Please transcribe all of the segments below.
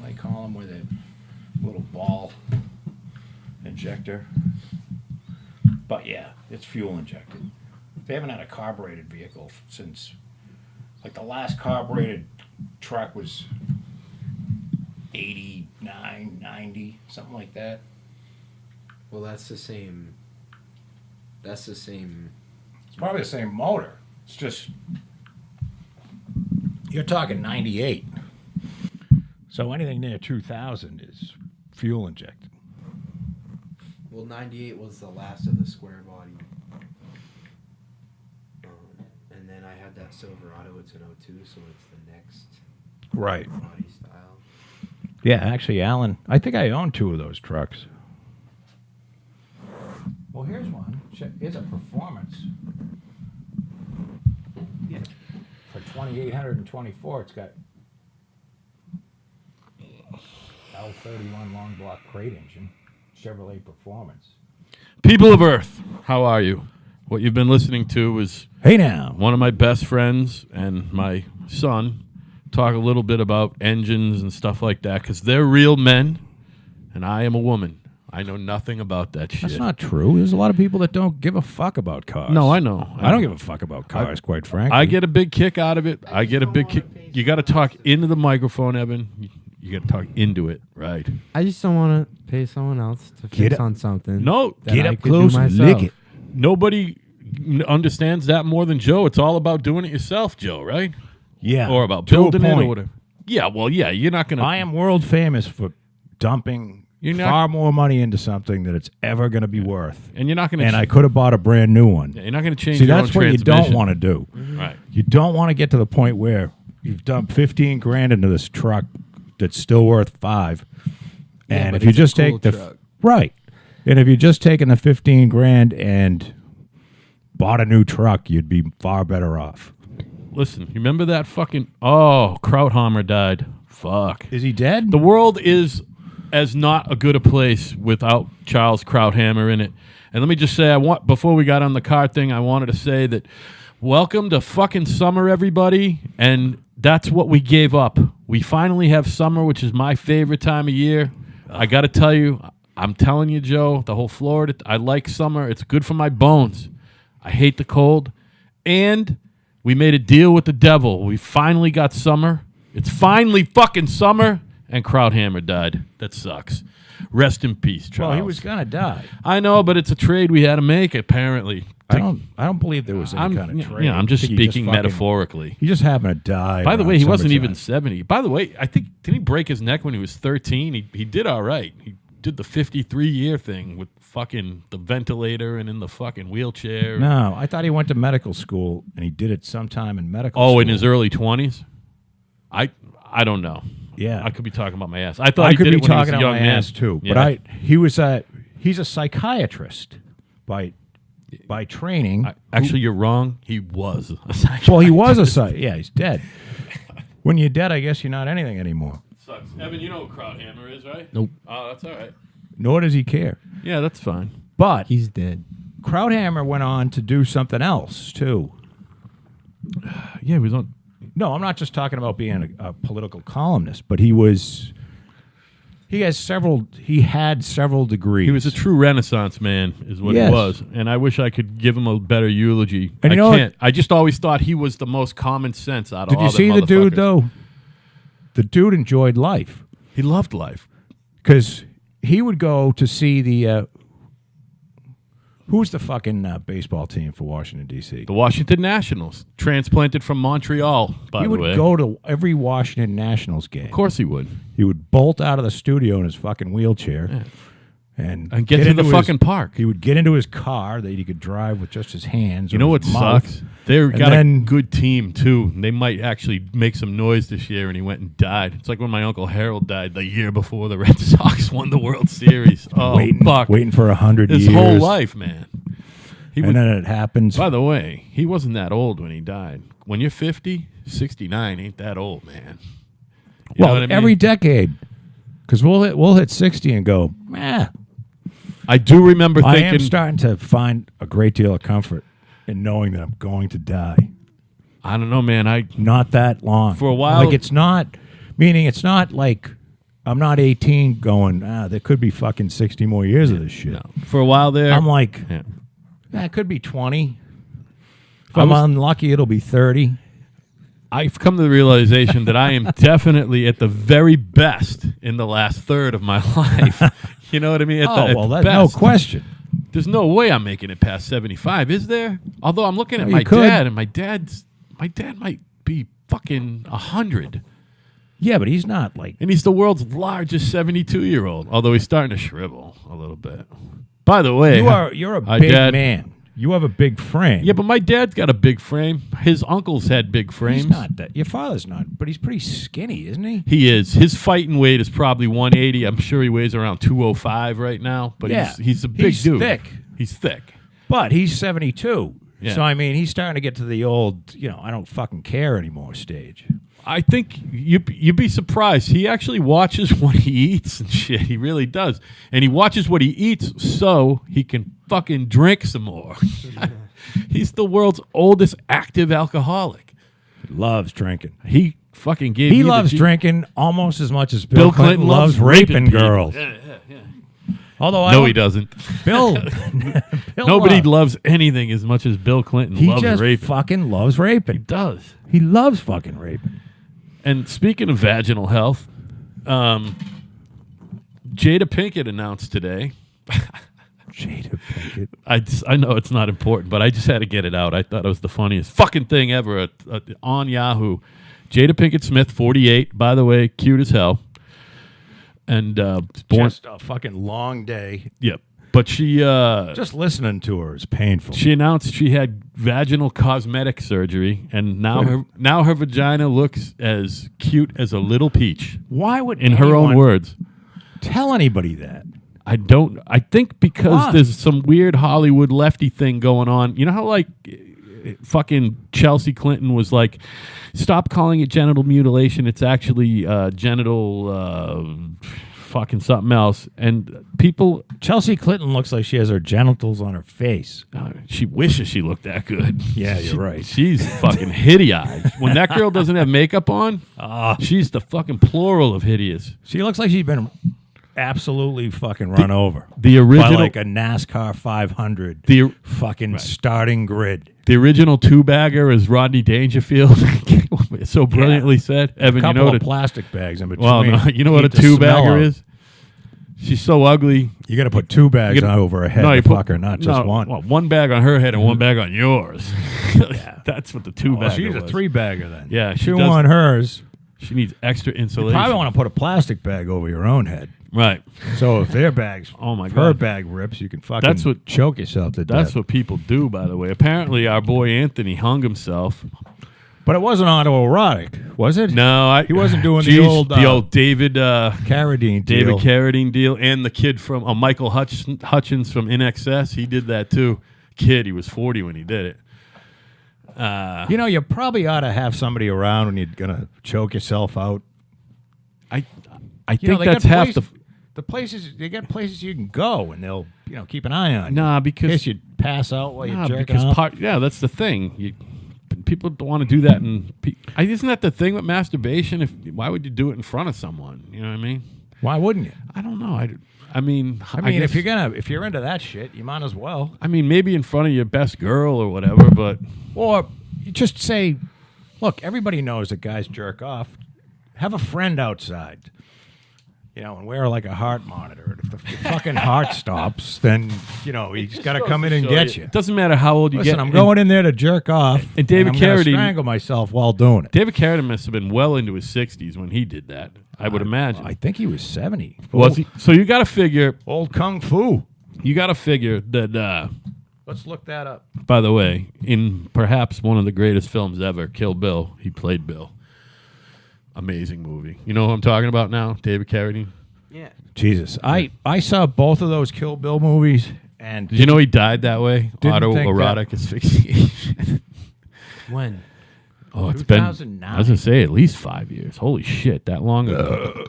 they call them, with a little ball injector. But yeah, it's fuel injected. They haven't had a carbureted vehicle since, like, the last carbureted truck was 89, 90, something like that. Well, that's the same. It's probably the same motor. It's just, you're talking 98. So anything near 2000 is fuel injected. Well, 98 was the last of the square body. And then I had that Silverado. It's an 02, so it's the next Right. body style. Yeah, actually, Alan, I think I own 2 of those trucks. Well, here's one. Here's a performance. Yeah. For 2,824, it's got L31 long block crate engine, Chevrolet Performance. People of Earth, how are you? What you've been listening to is Hey now. one of my best friends and my son talk a little bit about engines and stuff like that, because they're real men, and I am a woman. I know nothing about that shit. That's not true. There's a lot of people that don't give a fuck about cars. No, I know. I don't give a fuck about cars, quite frankly. I get a big kick out of it. I get a big kick. You got to talk into the microphone, Evan. You got to talk into it, right? I just don't want to pay someone else to Get fix up- on something. No, that Get I up could close do and myself. lick it. nobody understands that more than Joe. It's all about doing it yourself, Joe, right? Yeah. Or about to a building it or point. whatever. Yeah, well, yeah, you're not going to... I am world famous for dumping You're not- far more money into something that it's ever going to be worth. And you're not going to... And I could have bought a brand new one. You're not going to change See, your that's own what you transmission. don't want to do. Right. You don't want to get to the point where you've dumped 15 grand into this truck that's still worth 5. Yeah, And but if you it's a just cool take the truck. right, and if you just taken the 15 grand and bought a new truck, you'd be far better off. Listen, you remember that fucking... Oh, Krauthammer died. Fuck. Is he dead? The world is as not a good a place without Charles Krauthammer in it. And let me just say, before we got on the car thing, I wanted to say that welcome to fucking summer, everybody. And that's what we gave up. We finally have summer, which is my favorite time of year. I got to tell you, I'm telling you, Joe, the whole Florida, I like summer. It's good for my bones. I hate the cold. And we made a deal with the devil. We finally got summer. It's finally fucking summer, and Krauthammer died. That sucks. Rest in peace, Charles. Well, he was gonna die. I know, but it's a trade we had to make, apparently. I don't believe there was any kind of trade. Yeah, I'm just I think he speaking metaphorically. He just happened to die. By the around way, he wasn't summertime. even 70. By the way, I think, didn't he break his neck when he was 13? He did all right. He did the 53-year thing with fucking the ventilator and in the fucking wheelchair. No, I thought he went to medical school and he did it sometime in medical school. Oh, in his early 20s? I don't know. Yeah. I could be talking about my ass. I thought I he could did be it when he was talking a on young my man. ass too. Yeah. But he's a psychiatrist by training. Actually, you're wrong. He was a psychiatrist. Well, he was a psych. Yeah, he's dead. When you're dead, I guess you're not anything anymore. Sucks. Evan, you know what Krauthammer is, right? Nope. Oh, that's all right. Nor does he care. Yeah, that's fine. But He's dead. Krauthammer went on to do something else too. Yeah, he was on. No, I'm not just talking about being a political columnist, but he had several degrees. He was a true Renaissance man, is what Yes. he was. And I wish I could give him a better eulogy. And I you know what? can't. I just always thought he was the most common sense out of Did all you see the dude motherfuckers. though? The dude enjoyed life He loved life. because he would go to see the who's the fucking baseball team for Washington D.C. The Washington Nationals, transplanted from Montreal, by He the would way. go to every Washington Nationals game. Of course he would. He would bolt out of the studio in his fucking wheelchair and Get to the into his- fucking park. He would get into his car that he could drive with just his hands. You or know what his mouth. sucks? They And got then- a good team, too. They might actually make some noise this year, and he went and died. It's like when my Uncle Harold died the year before the Red Sox won the World Series. Oh, fuck. waiting for 100 years. His whole life, man. He And would, then it happens. by the way, he wasn't that old when he died. When you're 50, 69 ain't that old, man. You know Well, what I mean? every decade. Because we'll hit 60 and go, I do remember I thinking... am starting to find a great deal of comfort in knowing that I'm going to die. I don't know, man. Not that long. For a while- Like it's not, meaning it's not like I'm not 18 going, there could be fucking 60 more years of this shit. No. For a while there, I'm like, yeah. it could be 20. If I'm unlucky, it'll be 30. I've come to the realization that I am definitely at the very best in the last third of my life. You know what I mean? At the no best. question. There's no way I'm making it past 75, is there? Although I'm looking at you my could. dad, and my dad might be fucking 100. Yeah, but he's not like... And he's the world's largest 72-year-old, although he's starting to shrivel a little bit. By the way... You're a my big dad, man. You have a big frame. Yeah, but my dad's got a big frame. His uncles had big frames. He's not that. Your father's not, but he's pretty skinny, isn't he? He is. His fighting weight is probably 180. I'm sure he weighs around 205 right now, but he's a big dude. Thick. He's thick. But he's 72. Yeah. So, I mean, he's starting to get to the old, I don't fucking care anymore stage. I think you'd be surprised. He actually watches what he eats and shit. He really does. And he watches what he eats so he can fucking drink some more. He's the world's oldest active alcoholic. He loves drinking. He fucking gave He me loves the drinking almost as much as Bill Clinton loves raping raping girls. people. Although No, he doesn't. Bill Nobody loves anything as much as Bill Clinton He loves just raping. fucking loves He raping. does. He loves fucking raping. And speaking of vaginal health, Jada Pinkett announced today. Jada Pinkett. I know it's not important, but I just had to get it out. I thought it was the funniest fucking thing ever on Yahoo. Jada Pinkett Smith, 48, by the way, cute as hell. And born. Just a fucking long day. Yep. But she Just listening to her is painful. she announced she had vaginal cosmetic surgery, and now her vagina looks as cute as a little peach. Why would In her own anyone words. tell anybody that? I think because Why? there's some weird Hollywood lefty thing going on. You know how like fucking Chelsea Clinton was like, stop calling it genital mutilation. It's actually genital fucking something else. And people, Chelsea Clinton looks like she has her genitals on her face. she wishes she looked that good. Yeah, you're right. She's fucking hideous. When that girl doesn't have makeup on, she's the fucking plural of hideous. She looks like she's been absolutely fucking run over. The By original, like a NASCAR 500 the fucking starting grid. the original two-bagger, as Rodney Dangerfield so brilliantly said. Evan, Couple you know what of plastic bags in between. well, no, you know what a Keep the smell two-bagger out. is? She's so ugly. You got to put two bags on over her head, No, to you fuck her, not just one. Well, one bag on her head and one bag on yours. That's what the two-bagger Well, she's was. a three-bagger then. Yeah, she Two does- on hers. She needs extra insulation. Probably want to put a plastic bag over your own head. Right. So if their bags, Oh, my if her God. bag rips, you can fucking That's what- choke yourself to That's death. what people do, by the way. Apparently, our boy Anthony hung himself. But it wasn't autoerotic, was it? No, He wasn't doing Jeez, the old David Carradine David deal. Carradine deal, and the kid from Michael Hutchins from InXS. He did that too. Kid, he was 40 when he did it. You know, you probably ought to have somebody around when you're gonna choke yourself out. I You think know, they that's got half the places. They got places you can go, and they'll keep an eye on you. Nah, In because case you pass out while you're jerking because off. that's the thing. People don't want to do that, and isn't that the thing with masturbation? Why would you do it in front of someone? You know what I mean? Why wouldn't you? I don't know. I mean, If guess- if you're into that shit, you might as well. I mean, maybe in front of your best girl or whatever, but Or you just say, look, everybody knows that guys jerk off. Have a friend outside, and wear like a heart monitor. If the fucking heart stops, then, he's got to come in and get you. It doesn't matter how old you Listen, get. I'm going in there to jerk off, and David I'm gonna Carradine- strangle myself while doing it. David Carradine must have been well into his 60s when he did that. I would imagine. I think he was 70. Was he? So you got to figure. Old Kung Fu. You got to figure that. Let's look that up. By the way, in perhaps one of the greatest films ever, Kill Bill, he played Bill. Amazing movie. You know who I'm talking about now? David Carradine. Yeah. Jesus. I saw both of those Kill Bill movies, and Did you know he died that way? Didn't think Auto-erotic asphyxiation. When? Oh, it's been. 2009. I was gonna say at least 5 years. Holy shit, that long ago.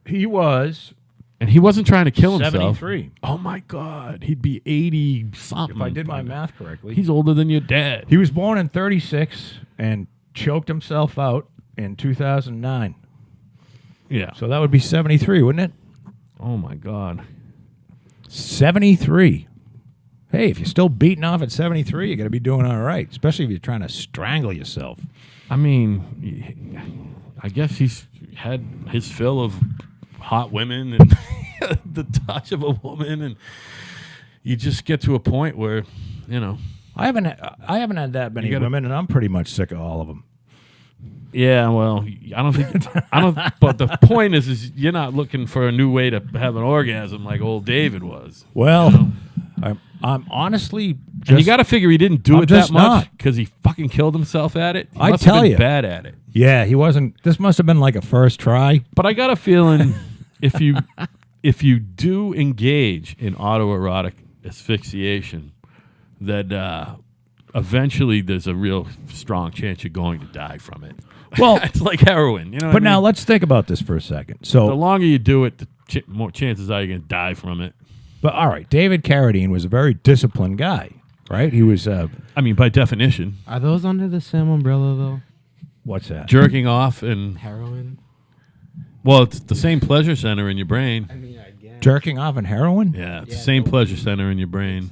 he was And he wasn't trying to kill himself. 73. Oh my God, he'd be 80 something. If I did my by now. math correctly. He's older than your dad. He was born in 36 and choked himself out in 2009. Yeah. So that would be 73, wouldn't it? Oh my God. 73. Hey, if you're still beating off at 73, you're going to be doing all right, especially if you're trying to strangle yourself. I mean, I guess he's had his fill of hot women and the touch of a woman, and you just get to a point where, you know. I haven't had that many women, and I'm pretty much sick of all of them. Yeah, well, I don't think But the point is you're not looking for a new way to have an orgasm like old David was. Well, you know? I'm honestly, and you got to figure he didn't do I'm it that just much not. because he fucking killed himself at it. He I must tell have been you. bad at it. Yeah, he wasn't. This must have been like a first try. But I got a feeling if you do engage in autoerotic asphyxiation, that eventually there's a real strong chance you're going to die from it. Well, it's like heroin, you know. But now let's think about this for a second. the So, longer you do it, the more chances are you're going to die from it. but all right, David Carradine was a very disciplined guy, right? He was. I mean, by definition, Are those under the same umbrella though? What's that? jerking off and Heroin. well, it's the same pleasure center in your brain. I mean, I guess. Jerking off and heroin? Yeah, it's the Yeah, same no. pleasure center in your brain.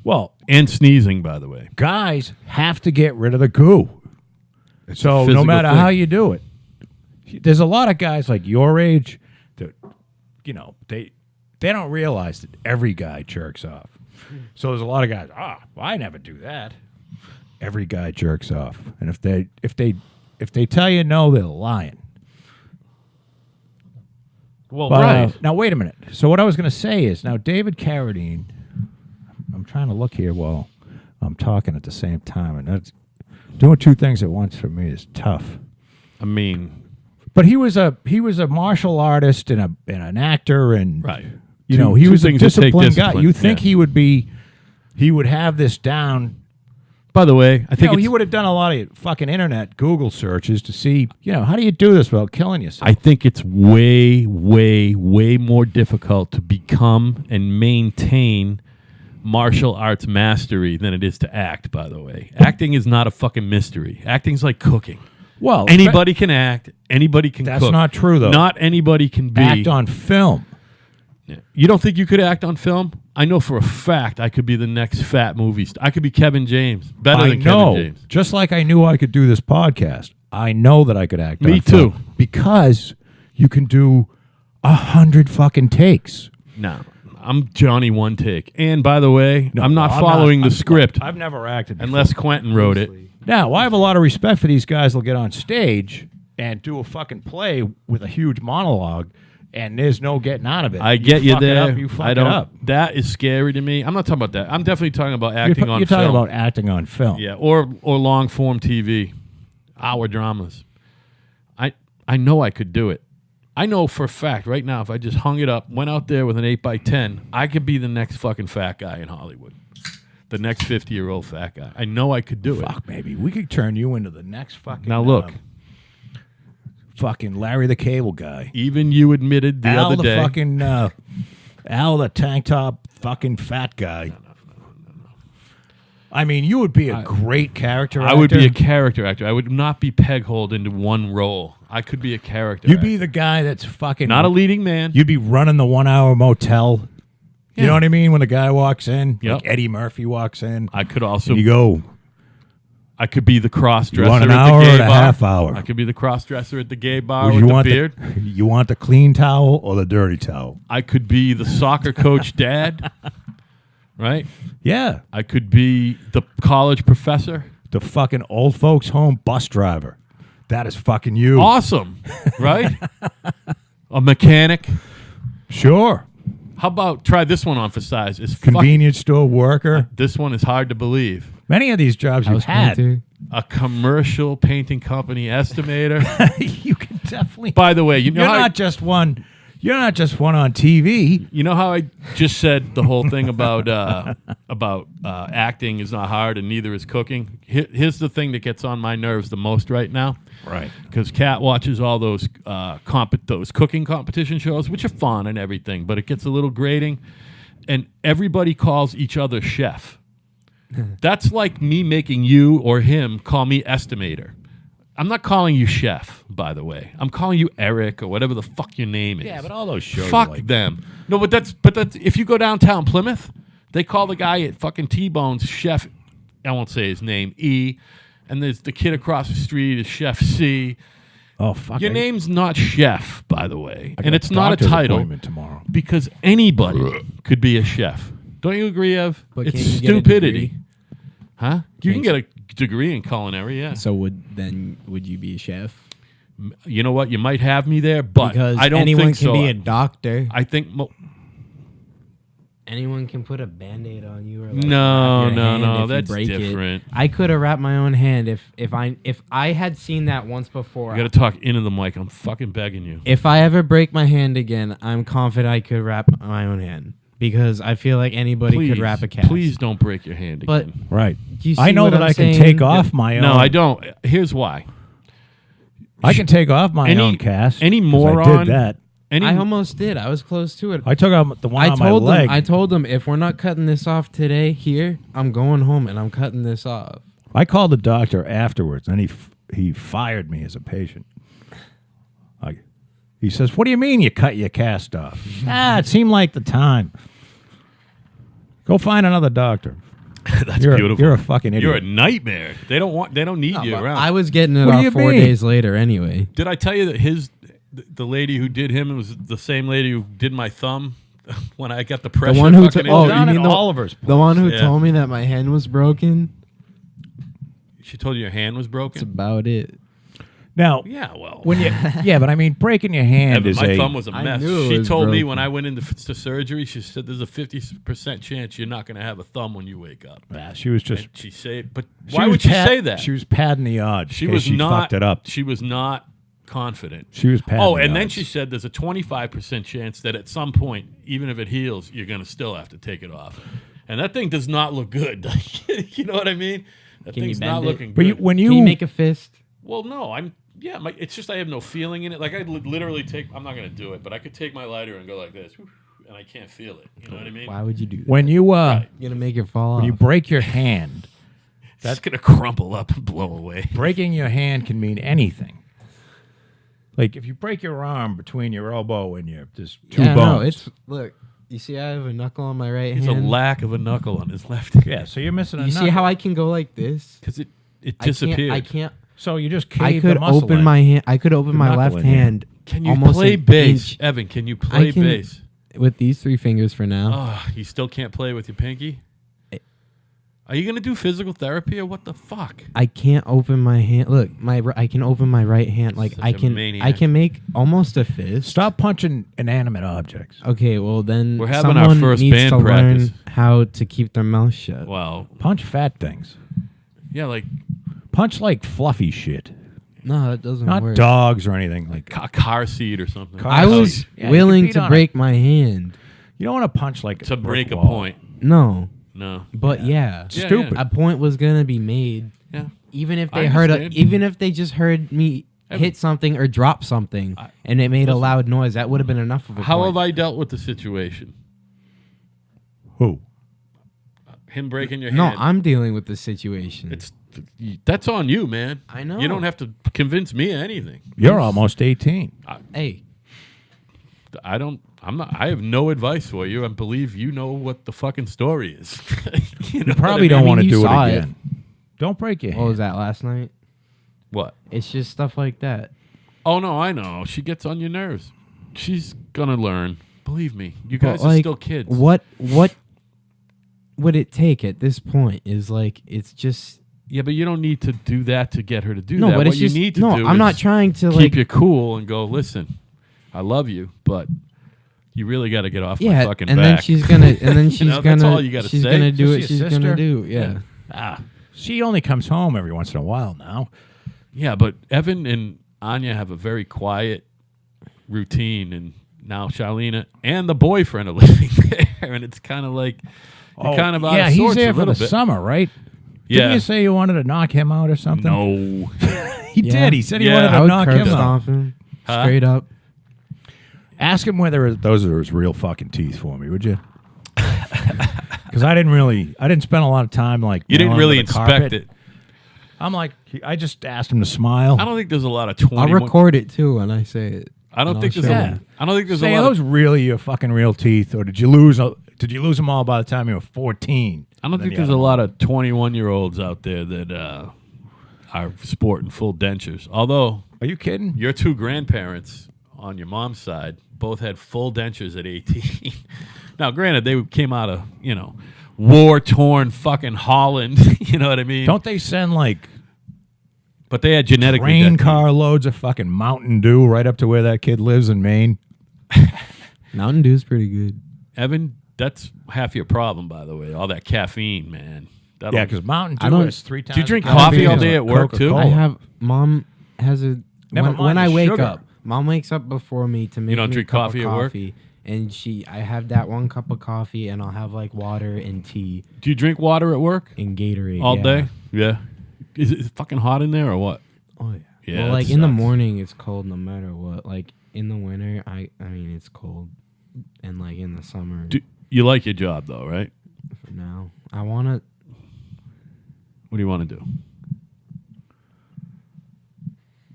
Well, And sneezing, by the way. guys have to get rid of the goo. So no physical matter thing. how you do it, there's a lot of guys like your age that, you know, they don't realize that every guy jerks off. So there's a lot of guys. Well, I never do that. Every guy jerks off, and if they tell you no, they're lying. Well, But, now wait a minute. So what I was going to say is now David Carradine. I'm trying to look here while I'm talking at the same time, and that's doing two things at once for me is tough. I mean, But he was a martial artist and an actor, and right. you Two- know he two was a things that take disciplined guy. discipline, You think yeah. he would have this down? By the way, I think He would have done a lot of fucking internet Google searches to see, how do you do this without killing yourself? I think it's way, way, way more difficult to become and maintain martial arts mastery than it is to act, by the way. Acting is not a fucking mystery. Acting's like cooking. well, Anybody can act. Anybody can That's cook. not true, though. Not anybody can be. act on film. You don't think you could act on film? I know for a fact I could be the next fat movie star. I could be Kevin James. Better I than know, Kevin James. just like I knew I could do this podcast. I know that I could act. Me on film too. because you can do 100 fucking takes. No. I'm Johnny One Take. And by the way, No, I'm not I'm following not- the script I've never acted before. unless Quentin wrote it. Now, I have a lot of respect for these guys that'll get on stage and do a fucking play with a huge monologue, and there's no getting out of it. I get you fuck it there. up, you fuck I don't. it up. That is scary to me. I'm not talking about that. I'm definitely talking about acting on You're film. talking about acting on film. Yeah, or long form TV, hour dramas. I know I could do it. I know for a fact right now if I just hung it up, went out there with an 8x10, I could be the next fucking fat guy in Hollywood. The next 50-year-old fat guy. I know I could do it. Fuck, maybe we could turn you into the next fucking. Now look, fucking Larry the Cable Guy. even you admitted the Al other the day. fucking Al the tank top fucking fat guy. I mean, you would be a great character. I would be a actor. character actor. I would not be peg-holed into one role. I could be a character You'd actor. be the guy that's fucking Not a leading man. You'd be running the 1 hour motel. You Yeah. know what I mean? When the guy walks in, Yep. like Eddie Murphy walks in, I could also and you go, I could be the cross-dresser You want an at the hour gay or a bar. half hour? I could be the cross-dresser at the gay bar well, with the beard. you want the clean towel or the dirty towel? I could be the soccer coach dad, right? Yeah, I could be the college professor. the fucking old folks home bus driver. That is fucking you. Awesome, right? A mechanic. Sure. How about try this one on for size? It's Convenience store worker. this one is hard to believe. Many of these jobs you've House had. painter. A commercial painting company estimator. You can definitely. By the way, you know You're how not just one. You're not just one on TV. you know how I just said the whole thing about acting is not hard and neither is cooking. Here's the thing that gets on my nerves the most right now. Right. Because Kat watches all those those cooking competition shows, which are fun and everything, but it gets a little grating, and everybody calls each other chef. That's like me making you or him call me estimator. I'm not calling you chef, by the way. I'm calling you Eric or whatever the fuck your name is. Yeah, but all those shows. Fuck are like, them. No, but that's if you go downtown Plymouth, they call the guy at fucking T-Bone's Chef. I won't say his name, E, and there's the kid across the street is Chef C. Oh fuck. Your name's not chef, by the way, I and got it's not a doctor's title appointment tomorrow. because anybody could be a chef. Don't you agree, Ev? But It's can't you get a stupidity, degree? huh? You can Can't get a degree in culinary, yeah. So would you be a chef? You know what? You might have me there, but Because I don't anyone think can so. be a doctor. I think Anyone can put a Band-Aid on you. Or like no, wrap your hand no, if you that's break it. different. I could have wrapped my own hand if I had seen that once before. You got to talk into the mic. I'm fucking begging you. If I ever break my hand again, I'm confident I could wrap my own hand because I feel like anybody could wrap a cast. Please don't break your hand But again. Right. Do you see I know what that I'm I can saying? take off my own. No, I don't. Here's why. I can take off my own cast. Any 'cause moron. I did that. Any, I almost did. I was close to it. I took out the one on my leg. I told them if we're not cutting this off today here, I'm going home and I'm cutting this off. I called the doctor afterwards, and he fired me as a patient. He says, "What do you mean you cut your cast off?" It seemed like the time. Go find another doctor. that's You're beautiful. you're a fucking idiot. You're a nightmare. They don't need you around. I was getting it What do off you 4 mean? days later anyway. Did I tell you that the lady who did him was the same lady who did my thumb when I got the pressure? one who fucking took- oh, injury? down you at mean the- Oliver's. The one who Yeah. told me that my hand was broken. She told you your hand was That's broken? about it. Now, Yeah, well. when you but I mean, breaking your hand Evan, is my a thumb was a I mess. knew it She was told me broken. when I went into surgery, she said there's a 50% chance you're not going to have a thumb when you wake up. She was just. And she said, but she why was would she pad- say that? She was padding the odds. She in case was she not. fucked it up. She was not confident. She was padding. Oh, the and then odds. she said there's a 25% chance that at some point, even if it heals, you're going to still have to take it off. And that thing does not look good. You know what I mean? That Can you thing's bend not it? looking But good. when Can you make a fist? Well, no, it's just I have no feeling in it. Like I literally I'm not going to do it, but I could take my lighter and go like this, and I can't feel it. You know what I mean? Why would you do that? when you Right. You're gonna make it fall when off. you break your hand, That's going to crumple up and blow away. breaking your hand can mean anything. Like if you break your arm between your elbow and your there's two yeah, bones. no, it's look. You see, I have a knuckle on my right There's a hand. lack of a knuckle on his left. yeah. So you're missing a You see knuckle. how I can go like this? Because it I disappeared. can't. So you just I cave could the muscle open in. my hand. I could open The my knuckle left in here. hand. Can you almost play an bass, inch. Evan? Can you play can- bass? with these 3 fingers for now. Oh, you still can't play with your pinky? Are you gonna do physical therapy or what the fuck? I can't open my hand. Look, I can open my right hand. Like Such I a can. maniac. I can make almost a fist. Stop punching inanimate objects. Okay, well then We're having our someone first needs band to practice. learn how to keep their mouth shut. Wow. Punch fat things. Yeah, like Punch like fluffy shit. No, that doesn't Not work. dogs or anything like. a car seat or something. I was Yeah, you willing can beat to on break my hand. You don't want to punch like to break a brick wall. point. No, No. but yeah, Yeah, Stupid. a point was gonna be made. Yeah. Even if I they heard, understand. even if they just heard me Evan. hit something or drop something, and it made a Listen. loud noise, that would have been enough of a How point. have I dealt with the situation? Who? Him breaking your No, hand. I'm dealing with the situation. That's on you, man. I know. You don't have to convince me of anything. You're almost 18. Hey, I have no advice for you. I believe you know what the fucking story is. You know Probably what I don't mean? want to you do it saw it. again. Don't break your what was hand. that last night? What? It's just stuff like that. Oh no, I know. She gets on your nerves. She's gonna learn. Believe me. You But, guys are like, still kids. What would it take at this point? Is like it's just Yeah, but you don't need to do that to get her to do no, that. but What it's you just need to no. do I'm is not trying to keep like you cool and go, listen, I love you, but you really got to get off my yeah, fucking and back. then she's gonna and then she's know, gonna that's all you gotta she's say. gonna do Is what she a she's sister? gonna do. Yeah. She only comes home every once in a while now. Yeah, but Evan and Anya have a very quiet routine, and now Charlene and the boyfriend are living there, and it's kind of like you're kind of out yeah, of he's sorts there a for little the bit. summer, right? Yeah. Didn't you say you wanted to knock him out or something? No. He Yeah. did. He said he Yeah. wanted I to would knock curb him out. stomp him Huh? straight up. Ask him whether those are his real fucking teeth for me, would you? Because I didn't spend a lot of time like You didn't nailing really to the inspect carpet. it. I'm like, I just asked him to smile. I don't think there's a lot of I'll 21. record it too when I say it. I don't and think I'll there's show a. you. I don't think there's Say, a are lot. those really your fucking real teeth, or did you lose them all by the time you were 14? I don't think there's a lot of 21-year-olds out there that are sporting full dentures. Although Are you kidding? your two grandparents on your mom's side both had full dentures at 18. Now, granted, they came out of war-torn fucking Holland. You know what I mean? Don't they send like But they had genetically train dead car loads of fucking Mountain Dew right up to where that kid lives in Maine? Mountain Dew's pretty good. Evan, that's half your problem, by the way. All that caffeine, man. That'll- Yeah, because Mountain I Dew don't- has 3 times. Do you drink the caffeine coffee all as day at work, too? Coca-Cola. Mom has a Never when mind I the wake sugar. up. Mom wakes up before me to make don't me drink a cup coffee of at work? coffee, and I have that 1 cup of coffee, and I'll have like water and tea Do you drink water at work and Gatorade all yeah. day? Yeah. Is it fucking hot in there or what? Oh yeah. Yeah, Well, that like in the sucks. morning, it's cold no matter what. Like in the winter, I mean it's cold, and like in the summer. You like your job, though, right? For now, I wanna. What do you want to do?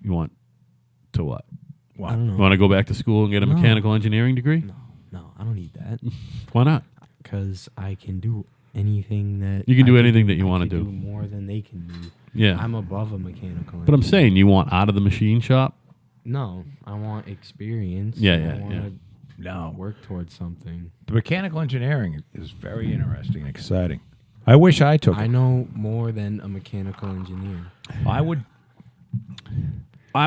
You want to what? I don't You know. want to go back to school and get a No. mechanical engineering degree? No, I don't need that Why not? because I can do anything that You can I do anything that you I wanna can do. more than they can do. Yeah. I'm above a mechanical. But I'm engineer. saying you want out of the machine shop? No, I want experience. Yeah, I yeah, wanna No. work towards something. The mechanical engineering is very interesting and exciting. I wish I took I it. know more than a mechanical engineer. I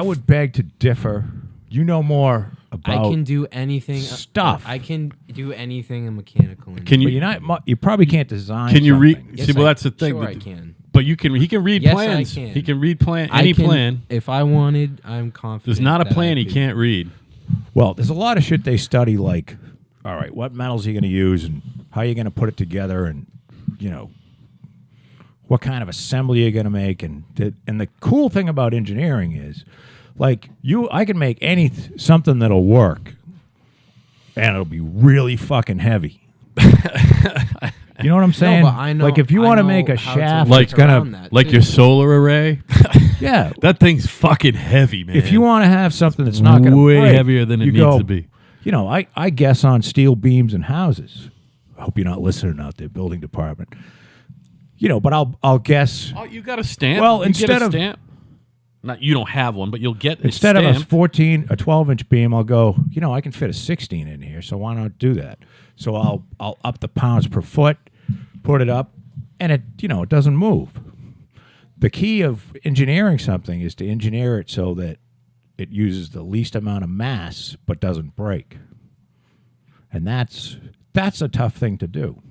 would beg to differ. You know more about I can do anything. stuff. I can do anything a mechanical engineer. Can but you you probably can't design. can you read? something. Yes, See, well, I- that's the thing. Sure, but, I can. but he can read Yes, I plans. can. He can read plan I any can- plan. If I wanted, I'm confident. There's not a that plan I he could- can't read. Well, there's a lot of shit they study, like, all right, what metals are you going to use and how you're going to put it together, and what kind of assembly you're going to make, and the cool thing about engineering is, like, I can make something that'll work, and it'll be really fucking heavy. You know what I'm saying? but I know- like, if you I want to know make a how to shaft, work it's gonna, around that, Like too. your solar array. yeah. That thing's fucking heavy, man. If you want to have something that's not going to way break, heavier than it you needs go, to be. I guess on steel beams and houses. I hope you're not listening out there, building department. But I'll guess Oh, you got a stamp. Well, You instead get a of- stamp. Not you don't have one, but you'll get instead of a stamped. 12-inch beam, I'll go. I can fit a 16 in here, so why not do that? So I'll up the pounds per foot, put it up, and it doesn't move. The key of engineering something is to engineer it so that it uses the least amount of mass but doesn't break. And that's a tough thing to do.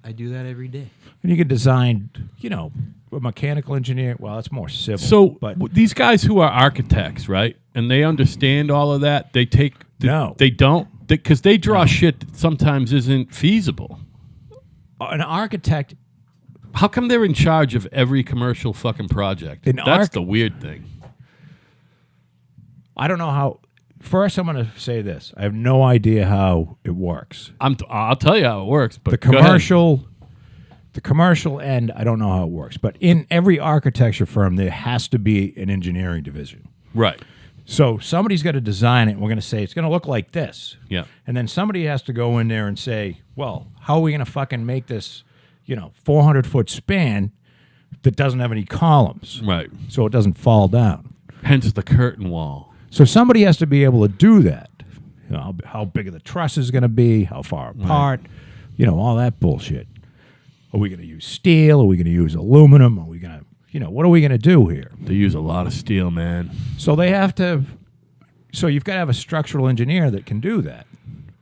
I do that every day. And you can design, a mechanical engineer. Well, it's more civil. So but these guys who are architects, right, and they understand all of that, they take No. they don't because they draw shit that sometimes isn't feasible. an architect, How come they're in charge of every commercial fucking project? That's the weird thing. I don't know how. First, I'm going to say this: I have no idea how it works. I'll tell you how it works. But The go ahead. commercial end, I don't know how it works. But in every architecture firm, there has to be an engineering division. right? So somebody's got to design it. And we're going to say it's going to look like this. Yeah. And then somebody has to go in there and say, well, how are we going to fucking make this, 400-foot span that doesn't have any columns, Right. so it doesn't fall down? Hence the curtain wall. So somebody has to be able to do that. How big are the trusses going to be? How far apart? All that bullshit. Are we going to use steel? Are we going to use aluminum? Are we going to, what are we going to do here? They use a lot of steel, man. So they have to. So you've got to have a structural engineer that can do that.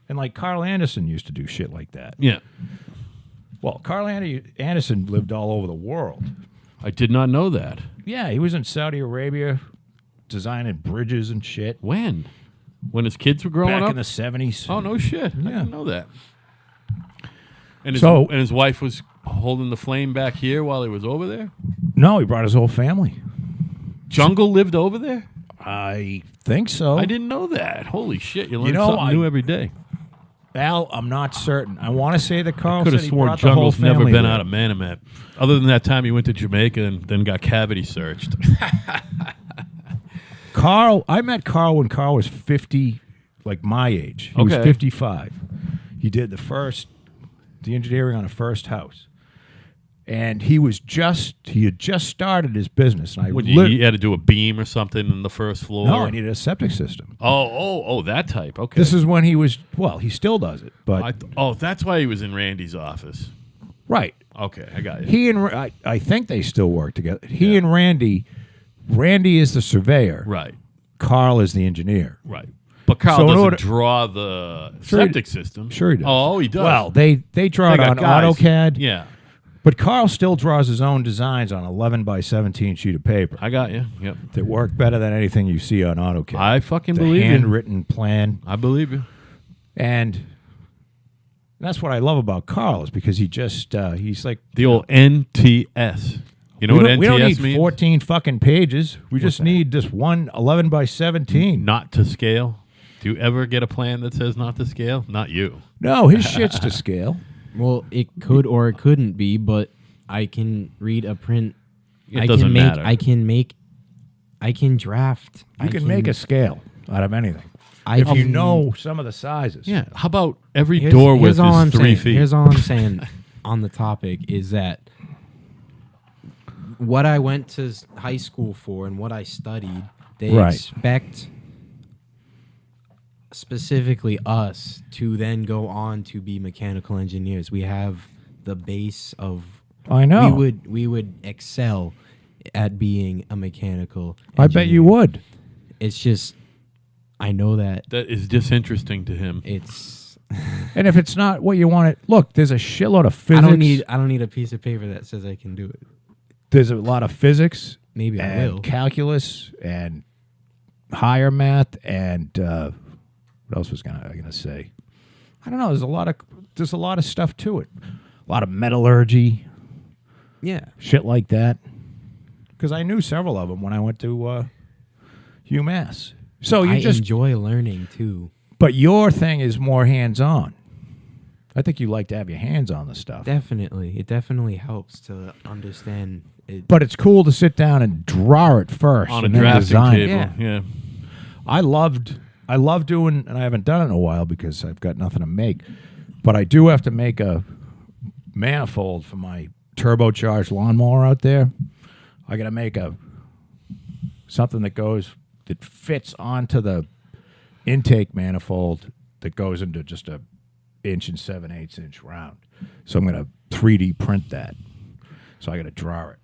And like Carl Anderson used to do shit like that. Yeah. Well, Carl Anderson lived all over the world. I did not know that. Yeah, he was in Saudi Arabia designing bridges and shit. When? When his kids were growing Back up? in the 70s. Oh, no shit. I Yeah. didn't know that. And his wife was holding the flame back here while he was over there? No, he brought his whole family. Jungle lived over there? I think so. I didn't know that. Holy shit. You learn know, something new every day. Al, I'm not certain. I want to say that Carl Could have said he sworn brought the whole Jungle's never family been there. out of Manomet. Other than that time he went to Jamaica and then got cavity searched. Carl, I met Carl when Carl was 50, like my age. He was Okay. 55. He did the engineering on a first house. And he had just started his business. And I He had to do a beam or something in the first floor. No, I needed a septic system. Oh, that type. Okay. This is when he was, well, he still does it, but That's why he was in Randy's office. right. Okay, I got you. He and I think they still work together. He and Randy is the surveyor. Right, Carl is the engineer. right. But Carl So in doesn't order- draw the Sure he septic system. Sure he does. Oh, he does. Well, they draw They it got on guys. AutoCAD. Yeah, But Carl still draws his own designs on 11 by 17 sheet of paper I got you. Yep. that work better than anything you see on AutoCAD. I fucking the believe you. handwritten plan. I believe you. And that's what I love about Carl is because he's like, The old NTS. You know what NTS we don't need means? 14 fucking pages. We just need this one 11 by 17. Not to scale. Do you ever get a plan that says not to scale? Not you. No, his shit's to scale. Well, it could or it couldn't be, but I can read a print. It doesn't matter. I can draft. You can make a scale out of anything. I If you can- know some of the sizes. Yeah. How about every Here's- door here's width all I'm is 3 saying. feet? Here's all I'm saying on the topic is that what I went to high school for and what I studied, they Right. expect specifically us to then go on to be mechanical engineers. We have the base of I know. we would excel at being a mechanical I bet you engineer. would. It's just I know that That is disinteresting to him. it's And if it's not what you want it, look, there's a shitload of I physics. don't need a piece of paper that says I can do it. There's a lot of physics Maybe I and will. calculus and higher math and what else was I gonna say? I don't know. There's a lot of stuff to it. A lot of metallurgy, Yeah. shit like that. Because I knew several of them when I went to UMass. So you I just, enjoy learning too. but your thing is more hands-on. I think you like to have your hands on the stuff. Definitely. It definitely helps to understand it. But it's cool to sit down and draw it first On a and then drafting design it. table. Yeah. I love doing, and I haven't done it in a while because I've got nothing to make. But I do have to make a manifold for my turbocharged lawnmower out there. I got to make something that fits onto the intake manifold that goes into just a 1 7/8 inch round. So I'm going to 3D print that. So I got to draw it.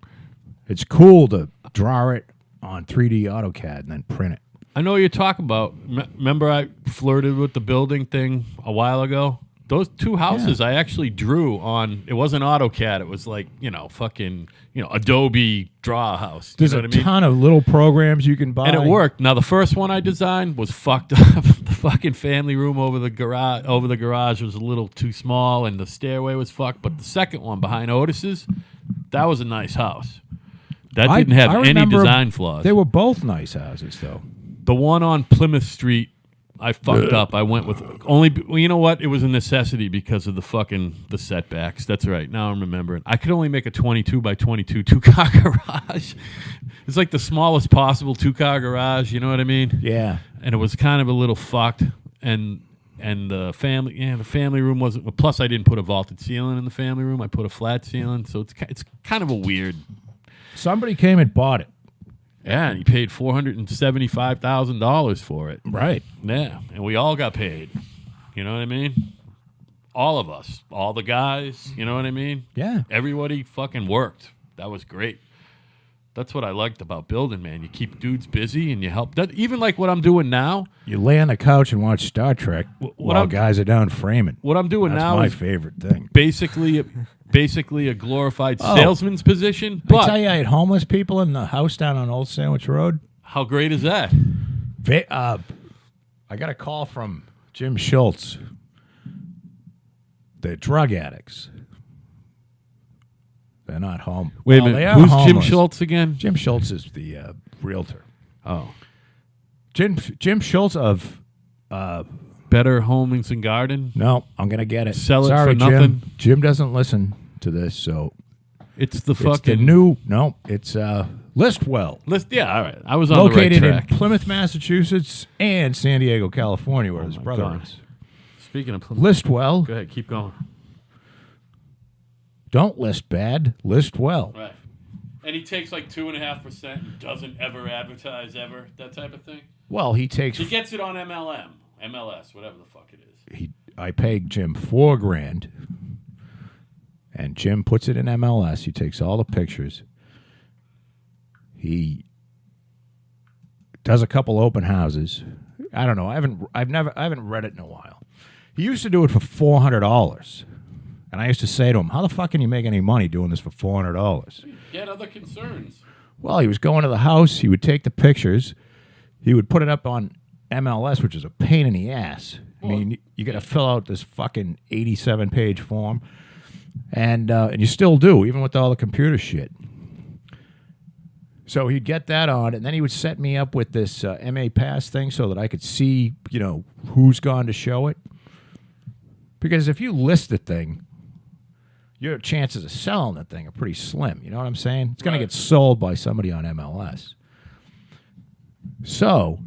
It's cool to draw it on 3D AutoCAD and then print it. I know what you're talking about. Remember I flirted with the building thing a while ago? Those two houses I actually drew on. It wasn't AutoCAD. It was like, fucking, Adobe Draw a House. There's you know a what I mean? ton of little programs you can buy. And it worked. Now the first one I designed was fucked up. The fucking family room over the garage was a little too small, and the stairway was fucked. But the second one behind Otis's, that was a nice house. That didn't have I any remember design flaws. They were both nice houses, though. The one on Plymouth Street, I fucked up. I went with well, you know what? It was a necessity because of the setbacks. That's right. Now I'm remembering. I could only make a 22 by 22 two-car garage. It's like the smallest possible two-car garage. You know what I mean? Yeah. And it was kind of a little fucked. And the family room wasn't. Plus, I didn't put a vaulted ceiling in the family room. I put a flat ceiling, so it's kind of a weird. Somebody came and bought it. Yeah, and he paid $475,000 for it. Right. Yeah, and we all got paid. You know what I mean? All of us. All the guys. You know what I mean? Yeah. Everybody fucking worked. That was great. That's what I liked about building, man. You keep dudes busy and you help. That, even like what I'm doing now. You lay on the couch and watch Star Trek while guys are down framing. What I'm doing That's now my is favorite thing. basically a glorified salesman's position. I But tell you, I had homeless people in the house down on Old Sandwich Road. how great is that? I got a call from Jim Schultz. They're drug addicts. They're not home. Wait a Well, minute. they are Who's Jim homeless. Schultz again? Jim Schultz is the realtor. Oh. Jim Schultz of Better Homes and Garden. No, I'm gonna get it. Sell it Sorry, for nothing. Jim doesn't listen to this, so It's the it's fucking the new. No, it's Listwell, list. Yeah, all right. I was on located the right track. in Plymouth, Massachusetts, and San Diego, California, where Oh his my brother God. is. Speaking of Plymouth, Listwell, go ahead, keep going. don't list bad, list well. Right. And he takes like 2.5% and doesn't ever advertise ever, that type of thing. Well, he takes. He gets it on MLM, MLS, whatever the fuck it is. I paid Jim $4,000, and Jim puts it in MLS. He takes all the pictures. He does a couple open houses. I don't know. I haven't read it in a while. He used to do it for $400, and I used to say to him, "How the fuck can you make any money doing this for $400?" Get other concerns. Well, he was going to the house. He would take the pictures. He would put it up on MLS, which is a pain in the ass. I mean, you got to fill out this fucking 87-page form, and you still do, even with all the computer shit. So he'd get that on, and then he would set me up with this MA Pass thing so that I could see, who's gone to show it. Because if you list the thing, your chances of selling the thing are pretty slim. You know what I'm saying? It's going to get sold by somebody on MLS. So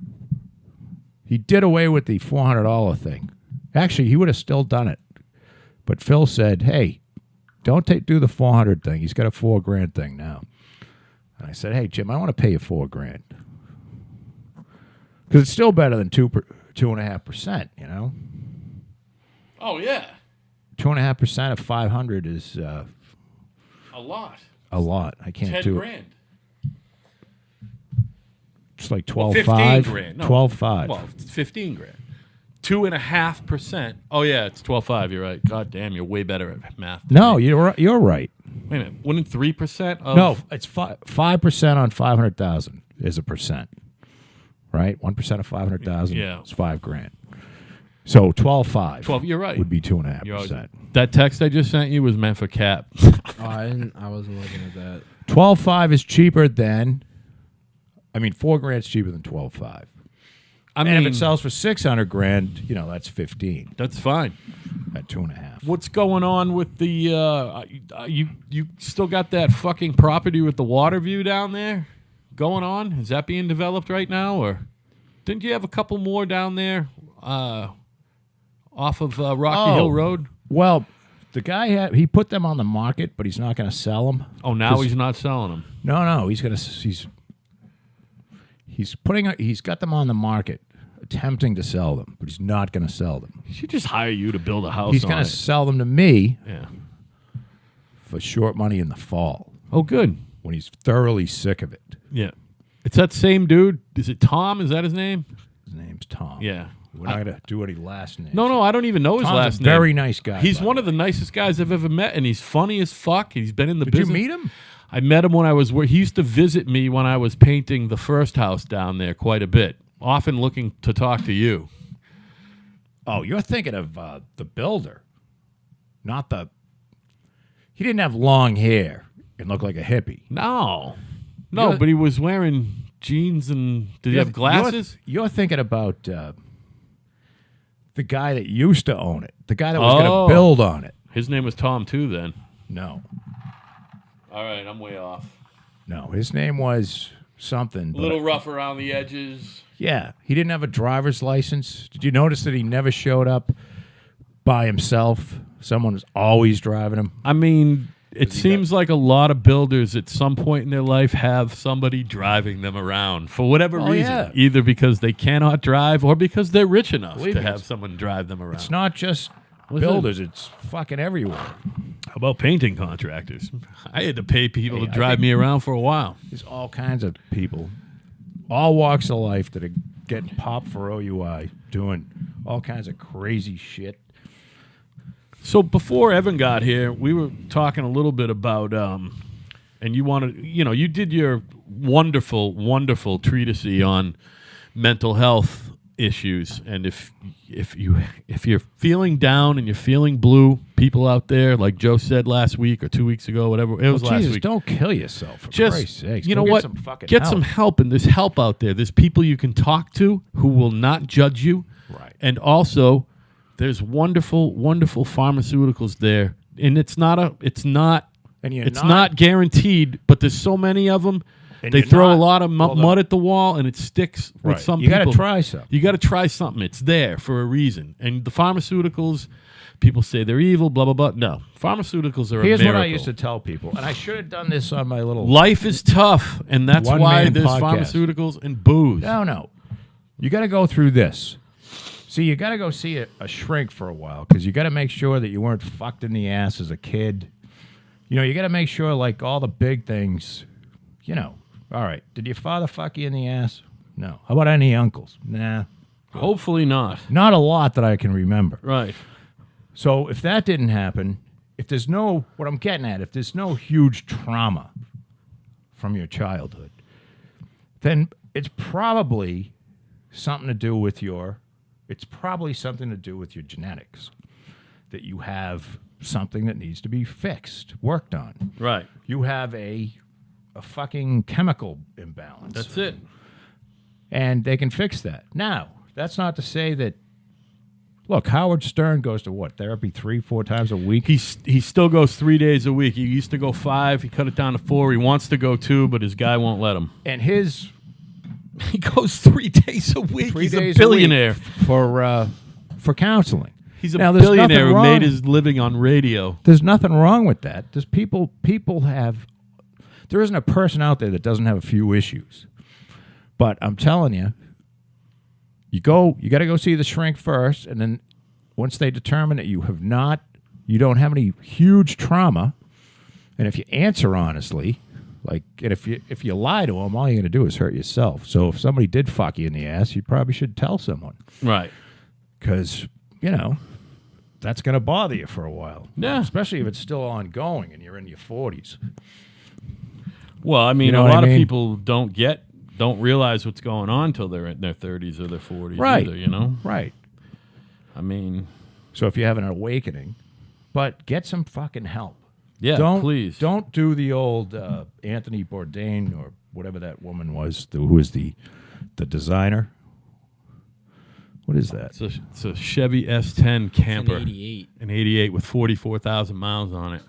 he did away with the $400 thing. Actually, he would have still done it. But Phil said, hey, don't do the $400 thing. He's got a $4,000 thing now. And I said, hey, Jim, I want to pay you $4,000. Because it's still better than 2.5%, Oh, yeah. 2.5% of 500 is A lot. a lot. I can't 10 do it. grand. It's like Well, 12.5. 15 grand. No. 12.5. Well, 15 grand. 2.5%. Oh, yeah, it's 12.5. You're right. God damn, you're way better at math. than No, me. you're right. Wait a minute. Wouldn't 3% of... No, it's 5% on 500,000 is a percent, right? 1% of 500,000 Yeah. is $5,000. So 12.5. 12, you're right. Would be You're always- 2.5%. That text I just sent you was meant for Cap. Oh, I wasn't looking at that. 12.5 is cheaper than. $4,000 is cheaper than 12.5. I And if it sells for $600,000, that's 15 that's fine. at 2.5. What's going on with the you still got that fucking property with the water view down there going on? Is that being developed right now, or didn't you have a couple more down there off of Rocky Hill Road? Well, the guy he put them on the market, but he's not going to sell them. Oh, now he's not selling them. No, he's got them on the market, attempting to sell them, but he's not going to sell them. He should just hire you to build a house. He's on going it. to sell them to me Yeah. for short money in the fall Oh, good. when he's thoroughly sick of it. Yeah. It's that same dude. Is it Tom? Is that his name? His name's Tom. Yeah. We're not going to do any last names. No, I don't even know his Tom's last a name. very nice guy. He's by one the of the nicest guys I've ever met, and he's funny as fuck. He's been in the way. Did business. you meet him? I met him when I was where he used to visit me when I was painting the first house down there quite a bit, often looking to talk to you. Oh, you're thinking of the builder, not the. He didn't have long hair and look like a hippie. No, You're- but he was wearing jeans and did he have glasses? You're thinking about the guy that used to own it, the guy that was going to build on it. His name was Tom too. Then. No, All right, I'm way off. no, his name was something. A But little rough around the edges. yeah, he didn't have a driver's license. Did you notice that he never showed up by himself? Someone was always driving him. I mean, it seems like a lot of builders at some point in their life have somebody driving them around for whatever reason. Yeah. Either because they cannot drive or because they're rich enough Believe to me, have someone drive them around. It's not just builders; it's fucking everywhere. How about painting contractors? I had to pay people Hey, to I drive think- me around for a while. There's all kinds of people, all walks of life, that are getting popped for OUI, doing all kinds of crazy shit. So before Evan got here, we were talking a little bit about, and you did your wonderful, wonderful treatise on mental health issues, and if you're feeling down and you're feeling blue, people out there, like Joe said last week or 2 weeks ago, whatever it was last Jesus, week. don't kill yourself, for Just Christ's sakes. you Go know get what? Some fucking Get help. some help, and there's help out there. There's people you can talk to who will not judge you. Right. And also, there's wonderful, wonderful pharmaceuticals there, and it's not guaranteed, but there's so many of them. And They you're throw a not- lot of hold mud on. at the wall, and it sticks with Right. some You people. got to try some. You got to try something. It's there for a reason. And the pharmaceuticals, people say they're evil, blah, blah, blah. No. Pharmaceuticals are Here's a miracle. what I used to tell people, and I should have done this on my little. Life is tough, and that's why One-man there's podcast. pharmaceuticals and booze. No. You got to go through this. See, you got to go see a shrink for a while because you got to make sure that you weren't fucked in the ass as a kid. You know, you got to make sure, like, all the big things, you know. All right, did your father fuck you in the ass? No. How about any uncles? Nah. Hopefully not. Not a lot that I can remember. Right. So if that didn't happen, if there's no, what I'm getting at, if there's no huge trauma from your childhood, then it's probably something to do with your genetics, that you have something that needs to be fixed, worked on. Right. You have a fucking chemical imbalance. That's it. And they can fix that. Now, that's not to say that, look, Howard Stern goes to what, therapy 3-4 times a week? He still goes 3 days a week. He used to go 5. He cut it down to 4. He wants to go 2, but his guy won't let him. And his He goes 3 days a week. 3 He's days a billionaire. for counseling. He's a Now, there's billionaire nothing who wrong- made his living on radio. There's nothing wrong with that. There's people have. There isn't a person out there that doesn't have a few issues. But I'm telling you, you got to go see the shrink first, and then once they determine that you don't have any huge trauma, and if you answer honestly, like, and if you lie to them, all you're going to do is hurt yourself. So if somebody did fuck you in the ass, you probably should tell someone, Right. because that's going to bother you for a while. Yeah. Especially if it's still ongoing and you're in your 40s. Well, I mean, You know a what I lot mean? of people don't realize what's going on until they're in their 30s or their 40s Right. either, you know? Right. I mean, So if you have an awakening, but get some fucking help. yeah, please. Don't do the old Anthony Bourdain or whatever that woman was, who is the designer. What is that? It's a Chevy S10 camper. An 88. An 88 with 44,000 miles on it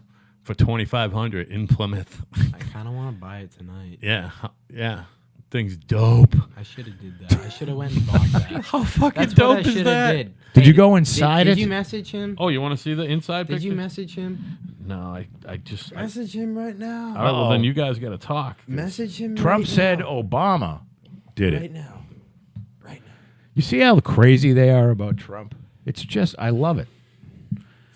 for $2,500 in Plymouth. I kind of want to buy it tonight. Yeah. Thing's dope. I should have did that. I should have went and bought that. How fucking That's dope what I is should have that? did. Did you go inside Did it? you message him? Oh, you want to see the inside Did picture? you message him? No, I just... Message him right now. all right, well, then you guys got to talk. Message him. Trump right said now. Obama did Right it. now. Right now. You see how crazy they are about Trump? It's just, I love it.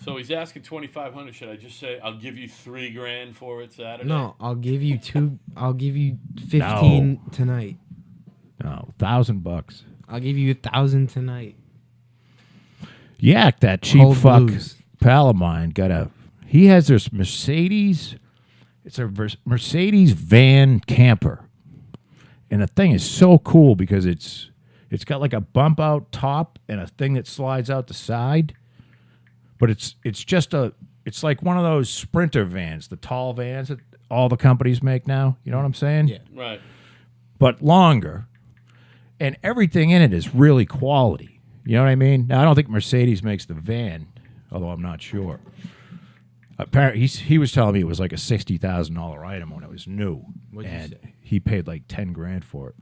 So he's asking $2,500. Should I just say I'll give you $3,000 for it Saturday? No, I'll give you 15 tonight. No, $1,000. I'll give you 1,000 tonight. Yak, that cheap Cold fuck blues. pal of mine, he has this Mercedes. It's a Mercedes van camper, and the thing is so cool because it's got like a bump out top and a thing that slides out the side. But it's like one of those Sprinter vans, the tall vans that all the companies make now. You know what I'm saying? Yeah. Right. But longer, and everything in it is really quality. You know what I mean? Now, I don't think Mercedes makes the van, although I'm not sure. Apparently, he was telling me it was like a $60,000 item when it was new, What'd you and say? he paid like $10,000 for it.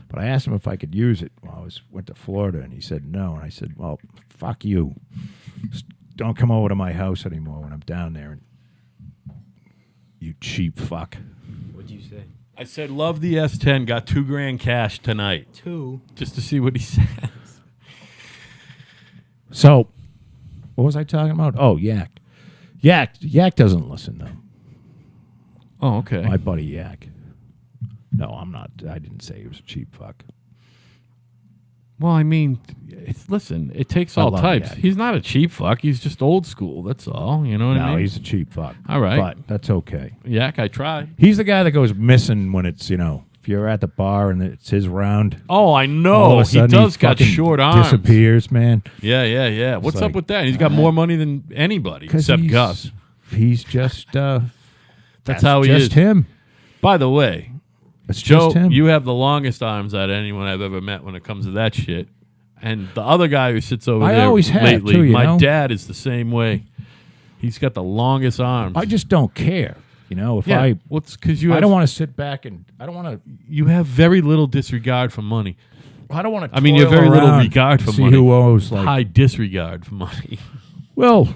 But I asked him if I could use it while I went to Florida, and he said no. And I said, "Well, fuck you. Just don't come over to my house anymore when I'm down there, and you cheap fuck." What'd you say? I said, love the S10. Got $2,000 cash tonight. 2. Just to see what he says. So, what was I talking about? Oh, Yak. Yak doesn't listen though. Oh, okay. My buddy Yak. No, I'm not. I didn't say he was a cheap fuck. Well, I mean, listen, it takes I all love types. Yak. He's not a cheap fuck. He's just old school. That's all. You know what I No, mean? he's a cheap fuck. All right. But that's okay. Yak, I try. He's the guy that goes missing when it's, if you're at the bar and it's his round. Oh, I all know. of a He sudden does got fucking short arms. disappears, man. Yeah. What's up like, with that? He's got more money than anybody 'Cause except he's- Gus. He's just, That's how he just is. him. By the way, It's Joe, just him. you have the longest arms out of anyone I've ever met when it comes to that shit. And the other guy who sits over I there always have, lately, too, you my know? dad is the same way. He's got the longest arms. I just don't care. You know, if yeah, I well, it's because you. I have- don't want to sit back and I don't want to. You have very little disregard for money. I don't want to. I mean, you have very little regard for see money. who owes like. High disregard for money. Well,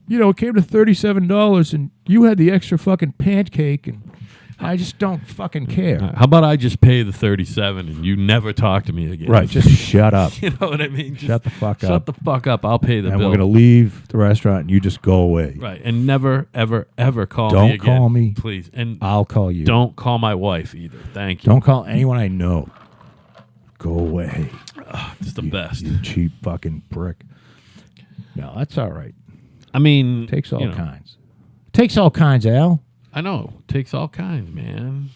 you know, it came to $37, and you had the extra fucking pancake, and I just don't fucking care. How about I just pay the 37 and you never talk to me again? Right, just shut up. You know what I mean? Just Shut the fuck up. Shut the fuck up. I'll pay the And bill. we're gonna leave the restaurant, and you just go away. Right, and never, ever, ever call Don't me again. call me. Please. And I'll call you. don't call my wife either. Thank you. Don't call anyone I know. Go away. It's the best. You cheap fucking prick. No, that's all right. I mean, Takes all you know, kinds. Takes all kinds, Al. I know. Takes all kinds, man.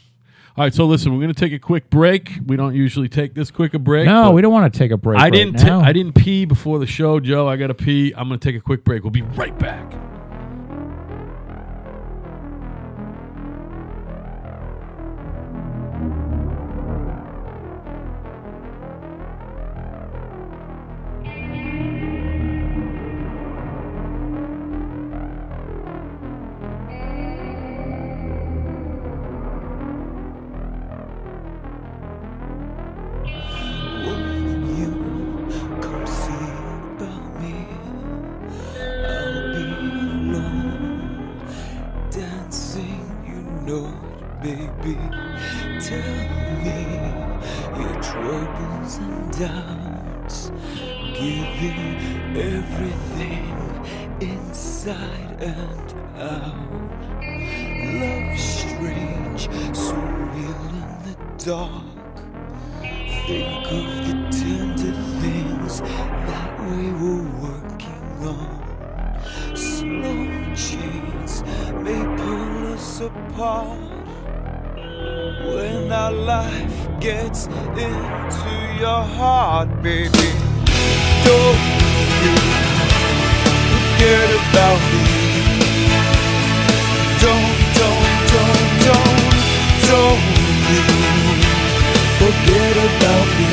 All right, so listen, we're going to take a quick break. We don't usually take this quick a break. No, but we don't want to take a break. I right didn't. now. I didn't pee before the show, Joe. I got to pee. I'm going to take a quick break. We'll be right back. Come see about me. I'll be alone, dancing. You know it, baby. Tell me your troubles and doubts, giving everything inside and out. Love strange, so real in the dark. Think of the tender things that we were working on. Slow chains may pull us apart. When our life gets into your heart, baby, don't you forget about me. Don't you forget about me.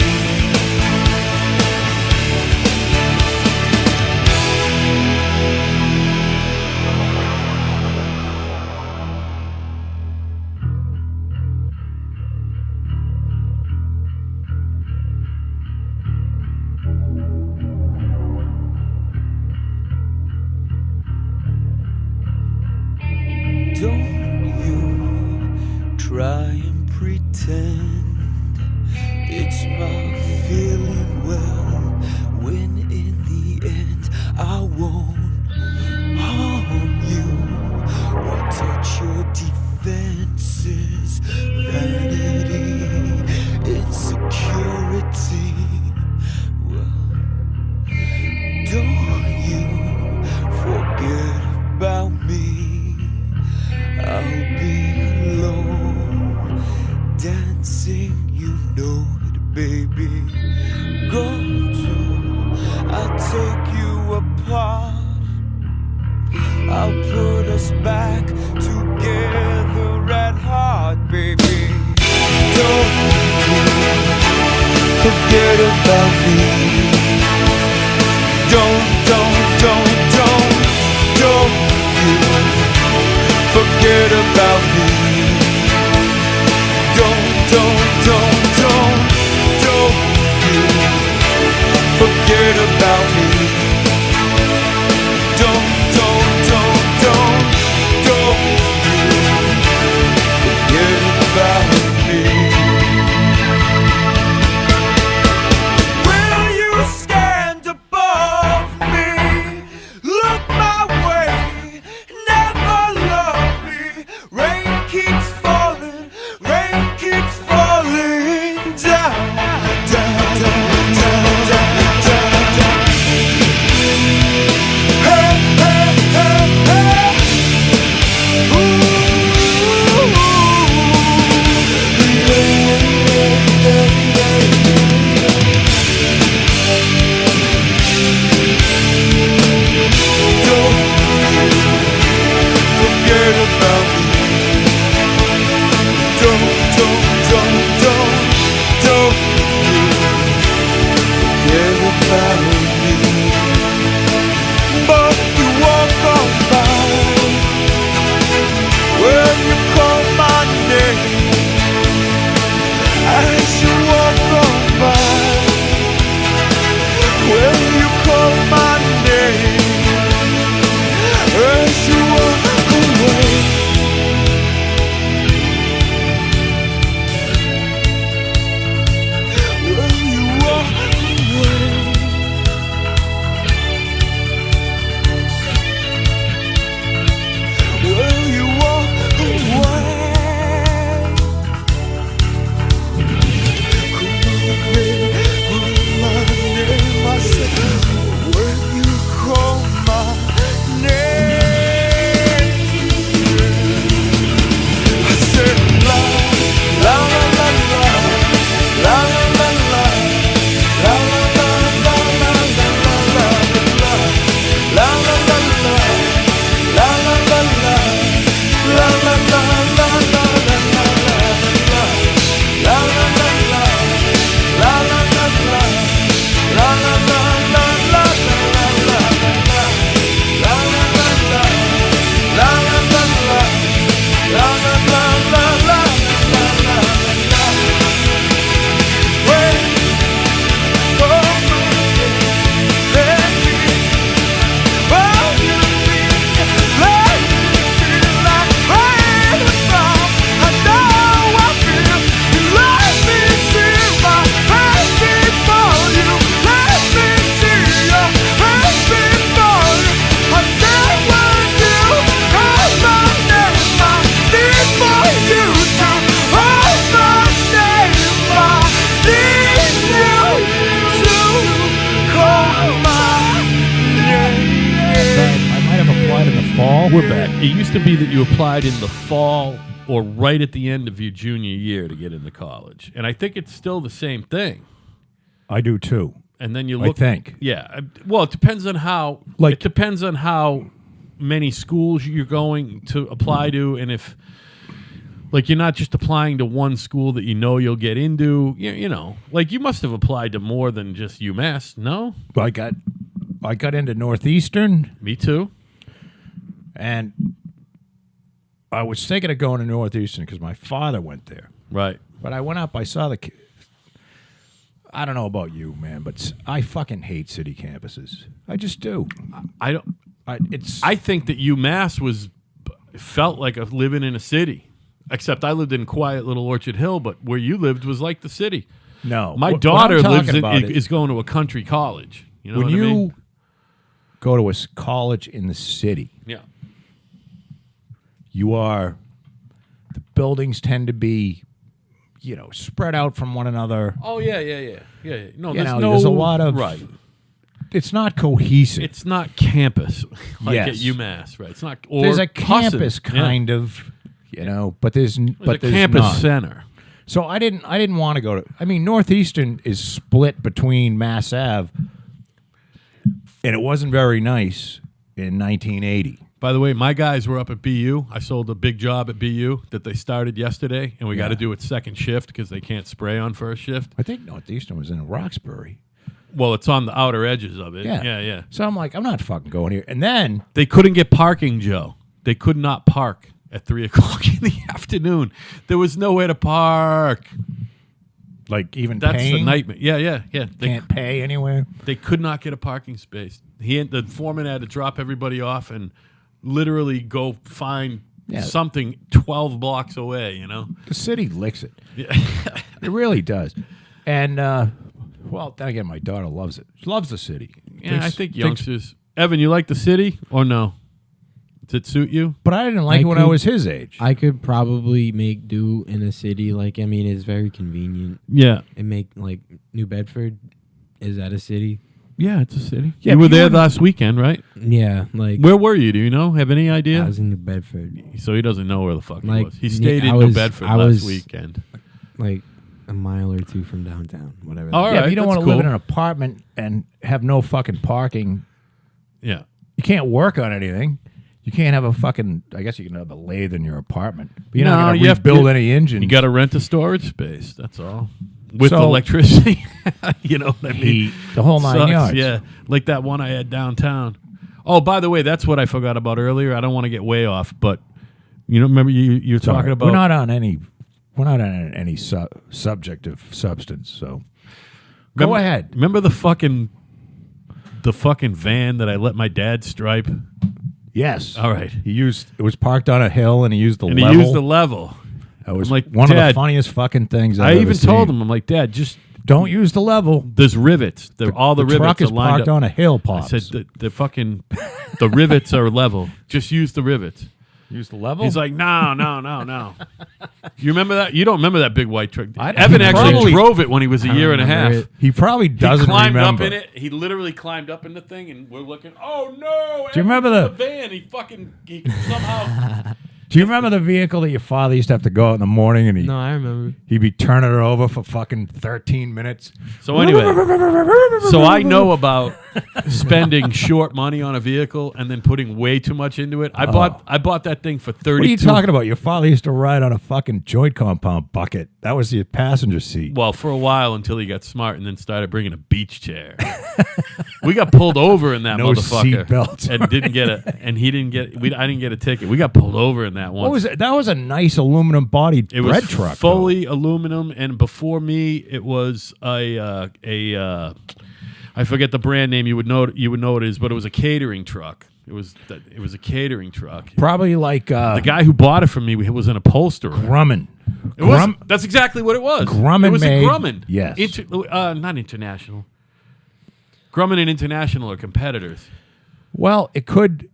Don't you try and pretend it's my feeling well, when in the end I won't harm you or touch your defenses, vanity, insecurity. Well, don't you forget about me. I'll be alone, dancing, you know it, baby. Go to, I'll take you apart. I'll put us back together at heart, baby. Don't forget about me. Don't you forget about me. Don't you forget about me. Don't you forget about me. Will you we're back. It used to be that you applied in the fall or right at the end of your junior year to get into college. And I think it's still the same thing. I do too. And then you I look. think. Yeah. Well, it depends on how. Like- it depends on how many schools you're going to apply to, and if, like, you're not just applying to one school that you know you'll get into. You know, like you must have applied to more than just UMass. No. I got into Northeastern, Me too. and I was thinking of going to Northeastern because my father went there. Right. But I went up, I saw I don't know about you, man, but I fucking hate city campuses. I just do. I don't. It's I think that UMass felt like living in a city, except I lived in quiet little Orchard Hill, but where you lived was like the city. no. My What daughter I'm talking about is going to a country college. You know when what I you mean? go to a college in the city, Yeah. the buildings tend to be, spread out from one another. Oh yeah. No, There's a lot of right. It's not cohesive. It's not campus like Yes. at UMass, right? It's not. Or There's a Cussin. campus kind of, but there's There's a there's campus not. center. So I didn't want to go to. I mean, Northeastern is split between Mass Ave, and it wasn't very nice in 1980. By the way, my guys were up at BU. I sold a big job at BU that they started yesterday, and we got to do it second shift because they can't spray on first shift. I think Northeastern was in Roxbury. Well, it's on the outer edges of it. Yeah. Yeah. So I'm like, I'm not fucking going here. And then They couldn't get parking, Joe. They could not park at 3 o'clock in the afternoon. There was nowhere to park. like even That's paying, the nightmare. Yeah. They can't pay anywhere. They could not get a parking space. The foreman had to drop everybody off and literally go find something 12 blocks away, you know? The city licks it. Yeah. It really does. And well, then again, my daughter loves it. She loves the city. I think youngsters. Evan, you like the city or no? Does it suit you? But I didn't like it when I was his age. I could probably make do in a city. Like, I mean, it's very convenient. Yeah. And make, like, New Bedford, is that a city? Yeah, it's a city. Yeah, you were but you there wouldn't- last weekend, right? Yeah, like, Where were you? Do you know? Have any idea? I was in New Bedford. So he doesn't know where the fuck he Like, was. He stayed yeah, in I New was- Bedford I last was- weekend. Like, a mile or two from downtown, whatever. All that right. Yeah, but you don't that's want to live cool. in an apartment and have no fucking parking. Yeah. You can't work on anything. You can't have a fucking. I guess you can have a lathe in your apartment, but you're not No, going you to have to rebuild get- any engine. You got to rent a storage space. That's all. With So- electricity. You know what I mean? heat, the whole nine Sucks, yards. Yeah, like that one I had downtown. Oh, by the way, that's what I forgot about earlier. I don't want to get way off, but you know, remember you're Sorry, talking about. We're not on any subject of substance. So go Remember- ahead. Remember the fucking van that I let my dad stripe, Yes. All right. It was parked on a hill, and he used the and level. he used the level. That was I'm like, one of "Dad," the funniest fucking things I I've even ever seen. told him, I'm like, Dad, just Don't use the level. there's rivets. All the rivets truck are is lined parked up. on a hill, I Pops. said the rivets are level. Just use the rivets. use the level. He's like, no. You remember that? You don't remember that big white truck? I- Evan he actually probably- drove it when he was a I year and a half. remember it. he probably He doesn't climbed remember. up in it. He literally climbed up in the thing, and we're looking. Oh no! Do you remember Evan's the- in van? He somehow. Do you remember the vehicle that your father used to have to go out in the morning and No, I remember. he'd be turning it over for fucking 13 minutes? So anyway, so I know about spending short money on a vehicle and then putting way too much into it. I bought that thing for 32. What are you talking about? Your father used to ride on a fucking joint compound bucket. That was your passenger seat. Well, for a while until he got smart and then started bringing a beach chair. We got pulled over in that No motherfucker, seatbelt. and didn't get a. And he didn't get. I didn't get a ticket. We got pulled over in that one. What was it? That was a nice aluminum bodied It bread was truck. fully aluminum, and before me, it was I forget the brand name. You would know what it is, but it was a catering truck. It was a catering truck. Probably like The guy who bought it from me was an upholsterer. Grumman. It was. That's exactly what it was. Grumman It was made- a Grumman. yes. Not International. Grumman and International are competitors. Well, it could.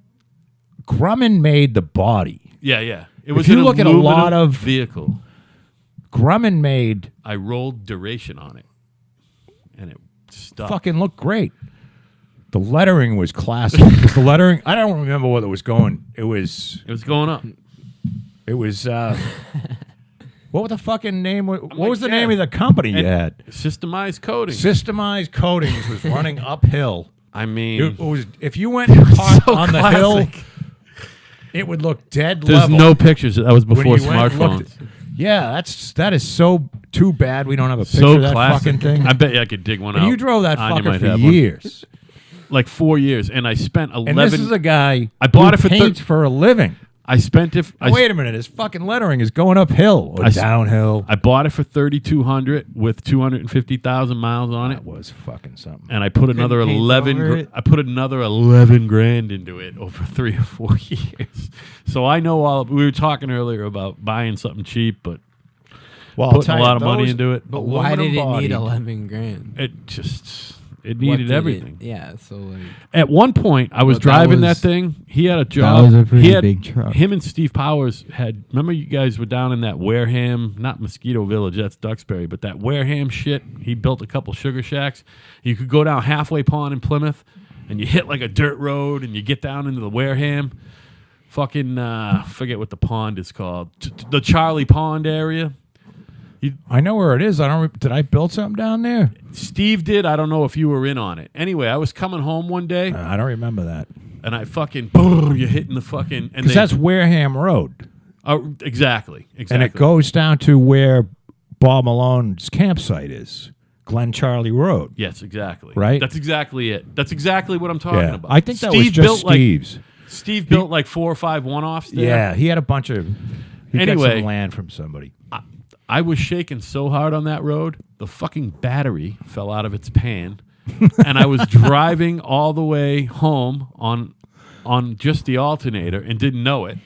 Grumman made the body. Yeah. It was you an look at a aluminum lot of- vehicle. Grumman made I rolled duration on it, and it stuck. fucking look great. The lettering was classic. 'Cause the lettering, I don't remember what it was going. It was going up. what the fucking name? What like, was the yeah. name of the company you And had? Systemized coding. Systemized Coatings was running uphill. I mean, It was if you went and parked so on the hill, classic. it would look dead there's level. no pictures. That was When before you went and looked smartphones. Yeah, that is so too bad we don't have a picture So of that classic. fucking thing. I bet you I could dig one and out. you drove that Anya fucker might for have one. years. Like 4 years, and I spent 11. And this is a guy I bought who it for paints for a living. I spent it. Wait a minute, his fucking lettering is going uphill or downhill. I bought it for $3,200 with 250,000 miles on it, That was fucking something. and I put another paint 11. over it? I put another 11 grand into it over 3 or 4 years. So I know all. We were talking earlier about buying something cheap, but Well, putting a lot of money into it. But why did it need bodied. 11 grand? It What needed did everything. Yeah, so like At one point, I was But that driving that was- thing. He had a job. was a pretty He had- big truck. Him and Steve Powers had. Remember, you guys were down in that Wareham, not Mosquito Village, that's Duxbury, but that Wareham shit. He built a couple sugar shacks. You could go down Halfway Pond in Plymouth, and you hit like a dirt road, and you get down into the Wareham. Fucking forget what the pond is called. The Charlie Pond area. I know where it is. Did I build something down there? Steve did. I don't know if you were in on it. Anyway, I was coming home one day, I don't remember that. and I fucking boom, you're hitting the fucking. Because that's Wareham Road. Exactly. And it goes down to where Bob Malone's campsite is. Glen Charlie Road. Yes, exactly. Right? That's exactly it. That's exactly what I'm talking about. I think that was just Steve's. Steve built like 4 or 5 one-offs there. Yeah, he had a bunch of. He got Anyway. some land from somebody. I was shaking so hard on that road, the fucking battery fell out of its pan, and I was driving all the way home on just the alternator and didn't know it.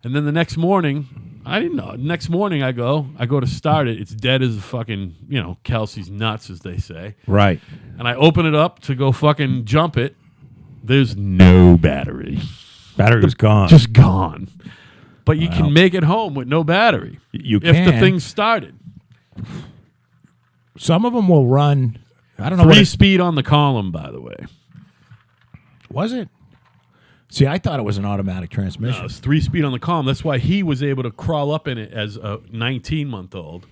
And then the next morning, I didn't know. Next morning, I go to start it. It's dead as a fucking, Kelsey's nuts, as they say. Right. And I open it up to go fucking jump it. There's no battery. Battery was gone. Just gone. But you can make it home with no battery. You if the can. thing started. Some of them will run. I don't know what 3-speed on the column, by the way. was it. See, I thought it was an automatic transmission. No, it's 3-speed on the column. That's why he was able to crawl up in it as a 19-month-old.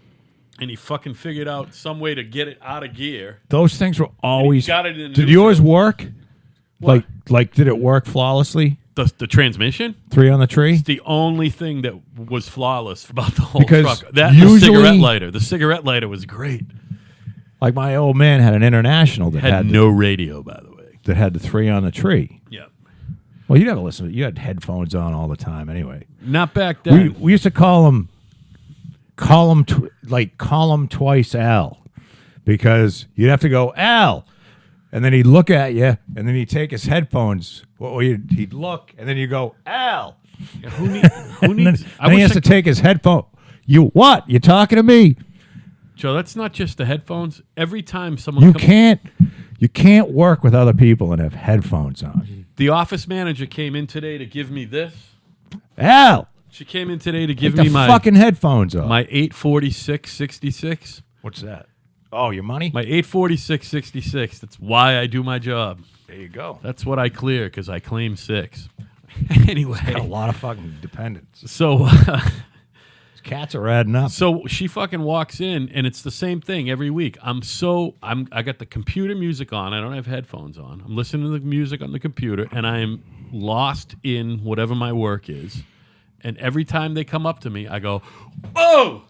And he fucking figured out some way to get it out of gear. Those things were always. got it in Did neutral. yours work? What? Like, did it work flawlessly? The transmission? 3 on the tree. It's the only thing that was flawless about the whole Because truck. That and the usually- cigarette lighter. The cigarette lighter was great. Like my old man had an International that Had had no radio, by the way. the 3 on the tree. Yeah. Well, you never listen to it. You had headphones on all the time anyway. Not back We then. used to call them twice Al, because you'd have to go Al, and then he'd look at you, and then he'd take his headphones. Well, he'd look, and then you go Al. Who needs? Then he has to take his headphone. You what? You talking to me? Joe, that's not just the headphones. Every time someone You can't work with other people and have headphones on. the office manager came in today to give me this. Al, She came in today to give take me the my fucking headphones off. my 846.66. What's that? Oh, your money? My 846.66. That's why I do my job. There you go. That's what I clear because I claim 6. Got a Anyway, lot of fucking dependents. so Cats are adding up. so she fucking walks in and it's the same thing every week. I got the computer music on. I don't have headphones on. I'm listening to the music on the computer and I'm lost in whatever my work is. And every time they come up to me, I go, "Oh!"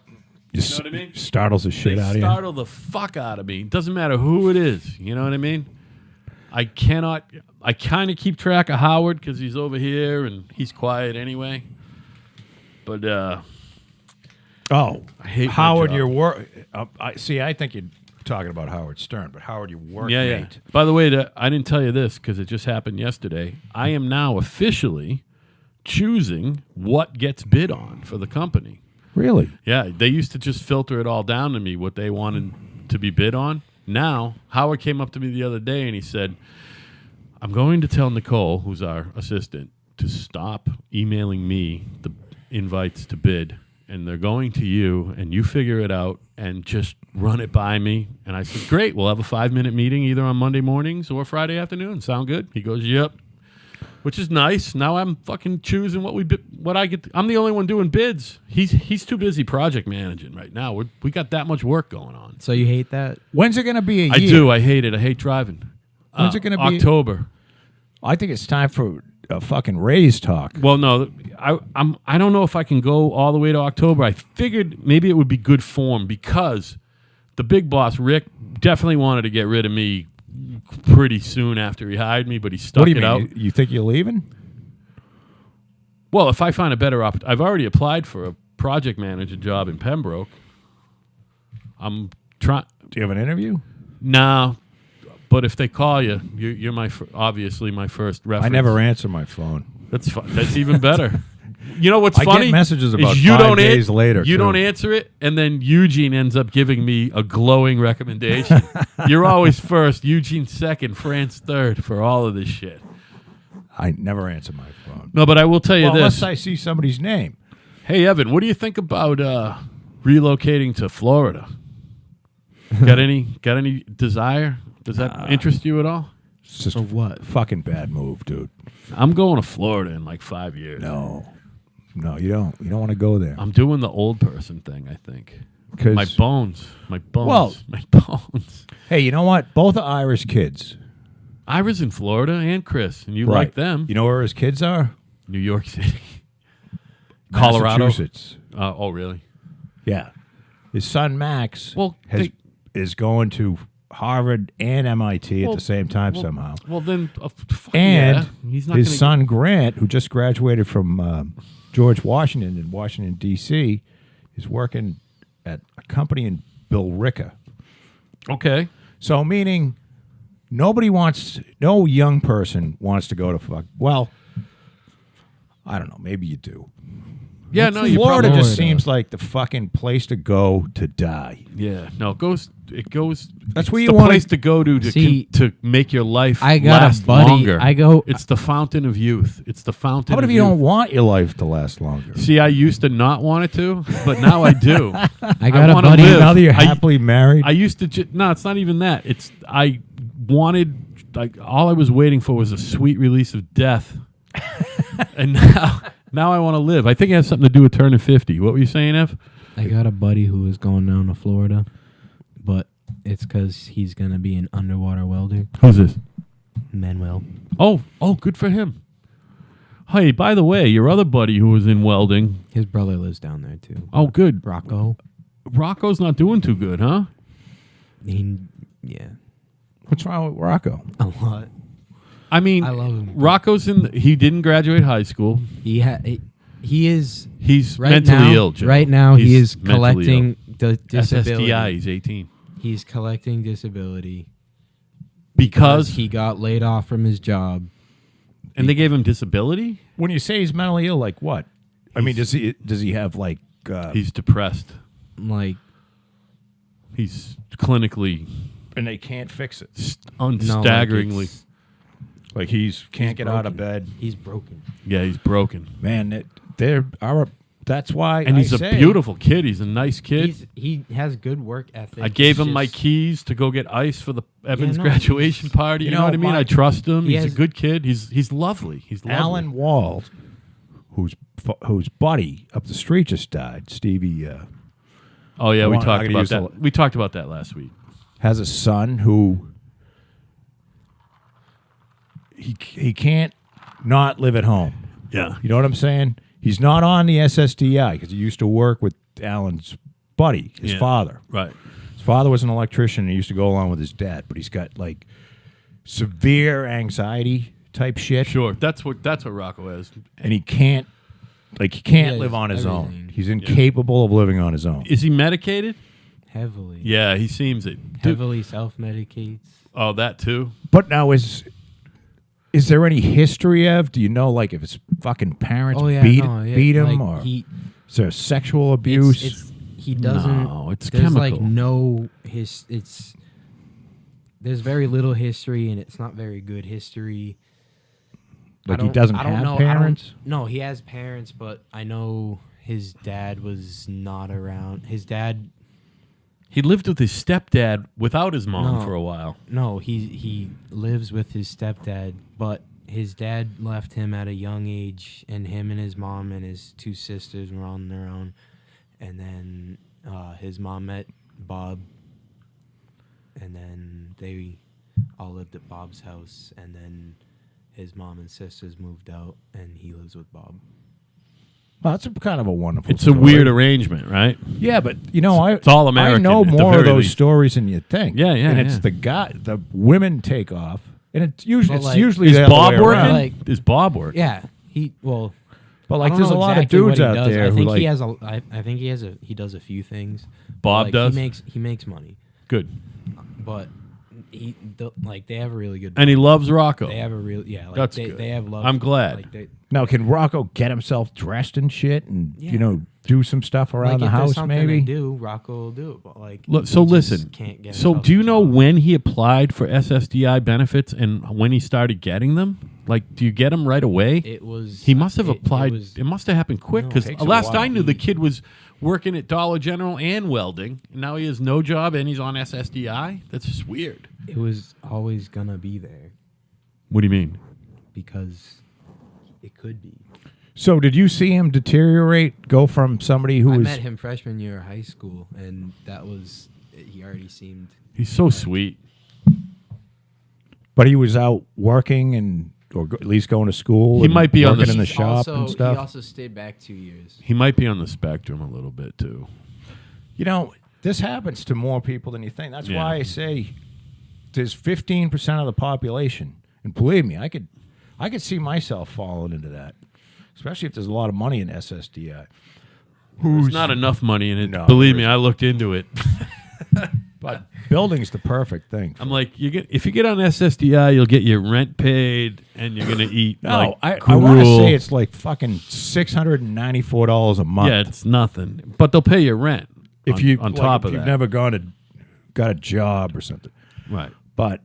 You know what I mean? Startles the shit They out of you. startle the fuck out of me. It doesn't matter who it is. You know what I mean? I kind of keep track of Howard because he's over here and he's quiet anyway. But Oh, I hate my Howard, job. your work. I think you're talking about Howard Stern, but Howard, your workmate. yeah. By the way, I didn't tell you this because it just happened yesterday. I am now officially choosing what gets bid on for the company. Really? Yeah, they used to just filter it all down to me what they wanted to be bid on. Now, Howard came up to me the other day and he said, "I'm going to tell Nicole, who's our assistant, to stop emailing me the invites to bid and they're going to you, and you figure it out and just run it by me. And I said, great, we'll have a 5-minute meeting either on Monday mornings or Friday afternoon. Sound good? He goes, yep. Which is nice. Now I'm fucking choosing what I get. I'm the only one doing bids. He's too busy project managing right now. We got that much work going on. So you hate that? When's it going to be a year? I do. I hate it. I hate driving. When's it going to be? October. I think it's time for a fucking raise talk. Well, no, I don't know if I can go all the way to October. I figured maybe it would be good form because the big boss Rick definitely wanted to get rid of me pretty soon after he hired me, but he stuck What do you it mean? out. You think you're leaving? Well, if I find a better opportunity, I've already applied for a project manager job in Pembroke. I'm trying. Do you have an interview? Nah, but if they call you, you're obviously my first reference. I never answer my phone. That's fun. That's even better. You know what's I funny? get messages about is you 5 don't days later. You too. don't answer it, and then Eugene ends up giving me a glowing recommendation. You're always first, Eugene second, France third for all of this shit. I never answer my phone. No, but I will tell you Well, this. unless I see somebody's name. Hey, Evan, what do you think about relocating to Florida? Got any desire? Does that interest you at all? It's just For what? fucking bad move, dude. I'm going to Florida in like 5 years. No, you don't. You don't want to go there. I'm doing the old person thing, I think. 'Cause- My bones. Well- My bones. Hey, you know what? Both are Irish kids. I was in Florida and Chris, and you like them. You know where his kids are? New York City. Colorado. Massachusetts. Oh, really? Yeah. His son Max Well, is going to Harvard and MIT at Well, the same time well, somehow. Well, then, And he's not his gonna son Grant, who just graduated from George Washington in Washington, D.C., is working at a company in Billerica. Okay. So meaning no young person wants to go to well, I don't know, maybe you do. Yeah, no, you Florida probably. just seems like the fucking place to go to die. Yeah, no, it goes. That's where it's you the wanna- place to go to See, to make your life I got last a buddy. longer. I It's the fountain of youth. It's the fountain. How about of if you youth. don't want your life to last longer? See, I used to not want it to, but now I do. I got a wanna buddy. live. Now that you're I- happily married, I used to. No, it's not even that. It's I wanted. Like all I was waiting for was a sweet release of death, and now I want to live. I think it has something to do with turning 50. What were you saying, Ev? I got a buddy who is going down to Florida, but it's because he's gonna be an underwater welder. Who's this? Manuel. Oh, good for him. Hey, by the way, your other buddy who was in welding. His brother lives down there too. Oh, good. Rocco. Rocco's not doing too good, huh? Yeah, what's wrong with Rocco? a lot. I mean, I love him. Rocco's he didn't graduate high school. He is He's right mentally now. ill, Joe. Right now, he He's is mentally collecting the disability. SSDI. He's 18 He's collecting disability because he got laid off from his job. and they gave him disability. When you say he's mentally ill, like what? I mean, does he have like? He's depressed. Like, He's clinically and they can't fix it. staggeringly. Like can't get out of broken. bed. He's broken. Yeah, he's broken. Man, that's why. And he's I a say, beautiful kid. He's a nice kid. He has good work ethic. I gave He's him my just- keys to go get ice for the Evans no, graduation party. You know what I mean? I trust him. He's a good kid. He's lovely. He's lovely. Alan Wald, whose buddy up the street just died. Stevie Oh yeah, we I talked gotta about use that. the- We talked about that last week. has a son who he can't not live at home. Yeah. You know what I'm saying? He's not on the SSDI because he used to work with Alan's buddy, his Yeah. father. Right. His father was an electrician and he used to go along with his dad, but he's got like severe anxiety type shit. Sure. That's what Rocco has. And he can't Yeah, live on his own. everything. He's incapable of living on his own. Is he medicated? heavily. Yeah, he seems it. Heavily self-medicates. Oh, that too. But now is there any history of? Do you know like if his fucking parents beat him or is there sexual abuse? He doesn't. No, it's there's chemical. like no there's very little history and it's not very good history. Like he doesn't have parents? No, he has parents, but I know his dad was not around. His dad. He lived with his stepdad without his mom No. for a while. No, he lives with his stepdad, but his dad left him at a young age, and him and his mom and his 2 sisters were on their own. And then his mom met Bob, and then they all lived at Bob's house, and then his mom and sisters moved out, and he lives with Bob. Well, that's kind of a wonderful It's story. a weird arrangement, right? Yeah, but you know, It's all I American know at the more of very those least. stories than you think. Yeah, yeah, And it's yeah. the women take off, and it's usually But, like, usually Is the other Bob way working? around. Like- Is Bob working? Yeah, But I like, don't there's a know lot of exactly what dudes he out does. there I who think like. he does a few things. Bob Like, does? He makes money, Good. but they have a really good. And he loves Rocco. They have a real Like That's they, good. They have love. I'm glad. Like Now, can Rocco get himself dressed and shit, and Yeah. do some stuff around the if there's house? something Maybe. to do, Rocco will do it. But like, Look, he so just listen. can't get So himself do you a know job. when he applied for SSDI benefits and when he started getting them? Like, do you get them right away? It was. He must have it applied. was- It must have happened quick No, because it takes a last while. I knew, the kid was working at Dollar General and welding. And now he has no job and he's on SSDI. That's just weird. It was always gonna be there What do you mean? because it could be. So, did you see him deteriorate? Go from somebody who I was met him freshman year of high school, and that was he already seemed. He's so sweet. but he was out working and at least going to school. He and might be on working the in the s- shop also, and stuff. He also stayed back 2 years. He might be on the spectrum a little bit too. This happens to more people than you think. That's Yeah. why I say there's 15% of the population, and believe me, I could see myself falling into that, especially if there's a lot of money in SSDI. There's not enough money in it. No, Believe there me, I looked into it. But building's the perfect thing. I'm like, if you get on SSDI, you'll get your rent paid, and you're gonna eat. No, like, I want to gruel. say it's like fucking $694 a month. Yeah, it's nothing. But they'll pay your rent if on, you on like, top if of you've that. never got a job or something. Right. But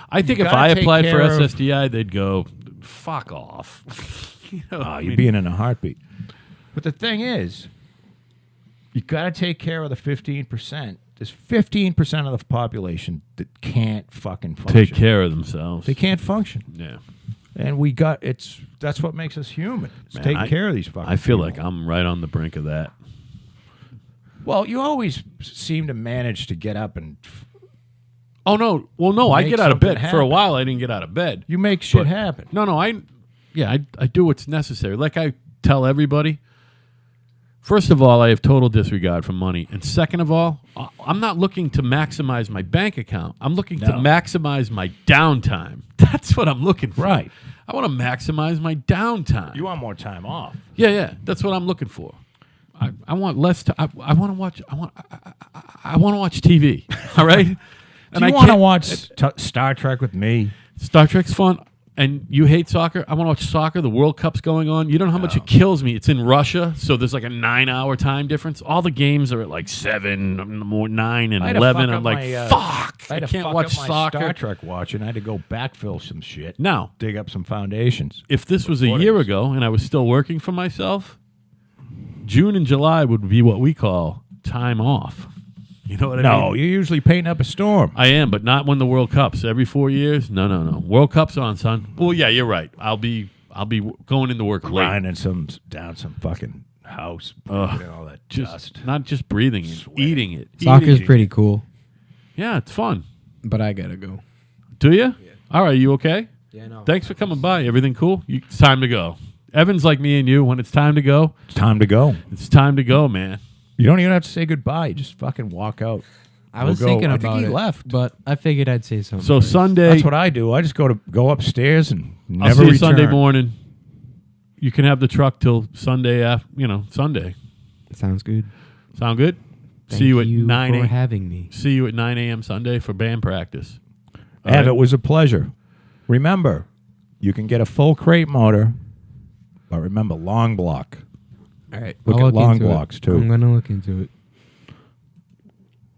I think You if gotta I take applied for care of- SSDI, they'd go, "Fuck off." You know, I you'd mean, be in a heartbeat. But the thing is, you got to take care of the 15%. There's 15% of the population that can't fucking function. take care of themselves. They can't function. Yeah. And that's what makes us human. It's Man, take care of these fucking I feel people. like I'm right on the brink of that. Well, you always seem to manage to get up and Oh no! Well, no, I Make get out of bed. something For a happen. while, I didn't get out of bed. you make shit But- happen. No, I do what's necessary. Like I tell everybody. First of all, I have total disregard for money, and second of all, I'm not looking to maximize my bank account. I'm looking to No. maximize my downtime. That's what I'm looking for. Right. I want to maximize my downtime. You want more time off. Yeah. That's what I'm looking for. I want less. I want to watch. I want to watch TV. All right. Do you want to watch Star Trek with me? Star Trek's fun, and you hate soccer. I want to watch soccer. The World Cup's going on. You don't know how much it kills me. It's in Russia, so there's like a 9-hour time difference. All the games are at like 7, 9, and I had to 11. fuck I'm up like, my, fuck! I I had to can't fuck watch up my soccer. Star Trek watching. I had to go backfill some shit. Now, Dig up some foundations. if this was a What year is? ago and I was still working for myself, June and July would be what we call time off. You know what I mean? No, you're usually painting up a storm. I am, but not when the World Cup's every 4 years. No. World Cup's on, son. Well, yeah, you're right. I'll be going into work late. Grinding down some fucking house. Ugh. And all that Just dust. not just breathing it, Sweating. eating it. Soccer's Eating it. pretty cool, Yeah, it's fun. but I gotta go. Do you? Yeah. All right, you okay? Yeah, no. Thanks for coming by. Everything cool? It's time to go. Evan's like me and you. When it's time to go, It's time to go. it's time to go, man. You don't even have to say goodbye. You just fucking walk out. I was We'll go. thinking I about think he it, left. but I figured I'd say something. So first. Sunday, That's what I do. I just go upstairs and I'll never see you return. Sunday morning. You can have the truck till Sunday after, Sunday. Sounds good. Sound good? Thank See you at 9 for a.m. having me. See you at 9 a.m. Sunday for band practice. All Ev, right? it was a pleasure. Remember, you can get a full crate motor, but remember, long block. All right, Look I'll at long into it. blocks, too. I'm gonna look into it.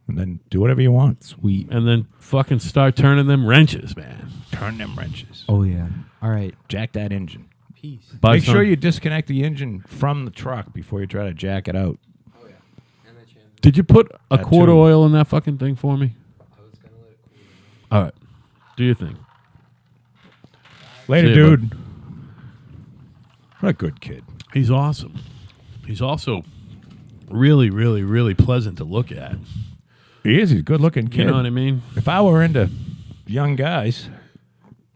And then do whatever you want. Sweet. And then fucking start turning them wrenches, man. Turn them wrenches. Oh yeah. All right. Jack that engine. piece. Buy Make some. sure you disconnect the engine from the truck before you try to jack it out. Oh yeah, and the channel. Did you put a That quart of too. oil in that fucking thing for me? I was gonna let it cool. All right. Do your thing. Later, See ya, bud. dude. What a good kid. He's awesome. He's also really, really, really pleasant to look at. He is. He's a good-looking kid. You know what I mean? If I were into young guys,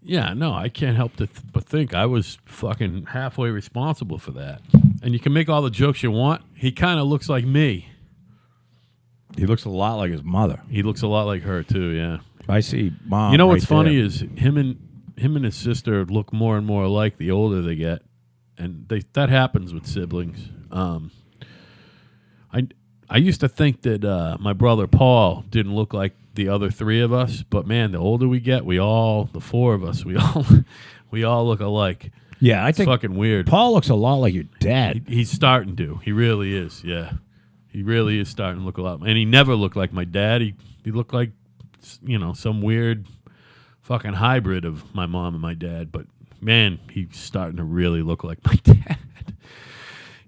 Yeah, no, I can't help but think I was fucking halfway responsible for that. And you can make all the jokes you want. He kind of looks like me. he looks a lot like his mother. He looks a lot like her too. Yeah. I see mom. You know what's right funny there. is him and his sister look more and more alike the older they get, and that happens with siblings. I used to think that my brother Paul didn't look like the other three of us, but man, the older we get, the four of us, we all look alike. Yeah, I It's think fucking weird. Paul looks a lot like your dad. He's starting to. He really is. Yeah, he really is starting to look a lot. And he never looked like my dad. He looked like, some weird fucking hybrid of my mom and my dad. But man, he's starting to really look like my dad.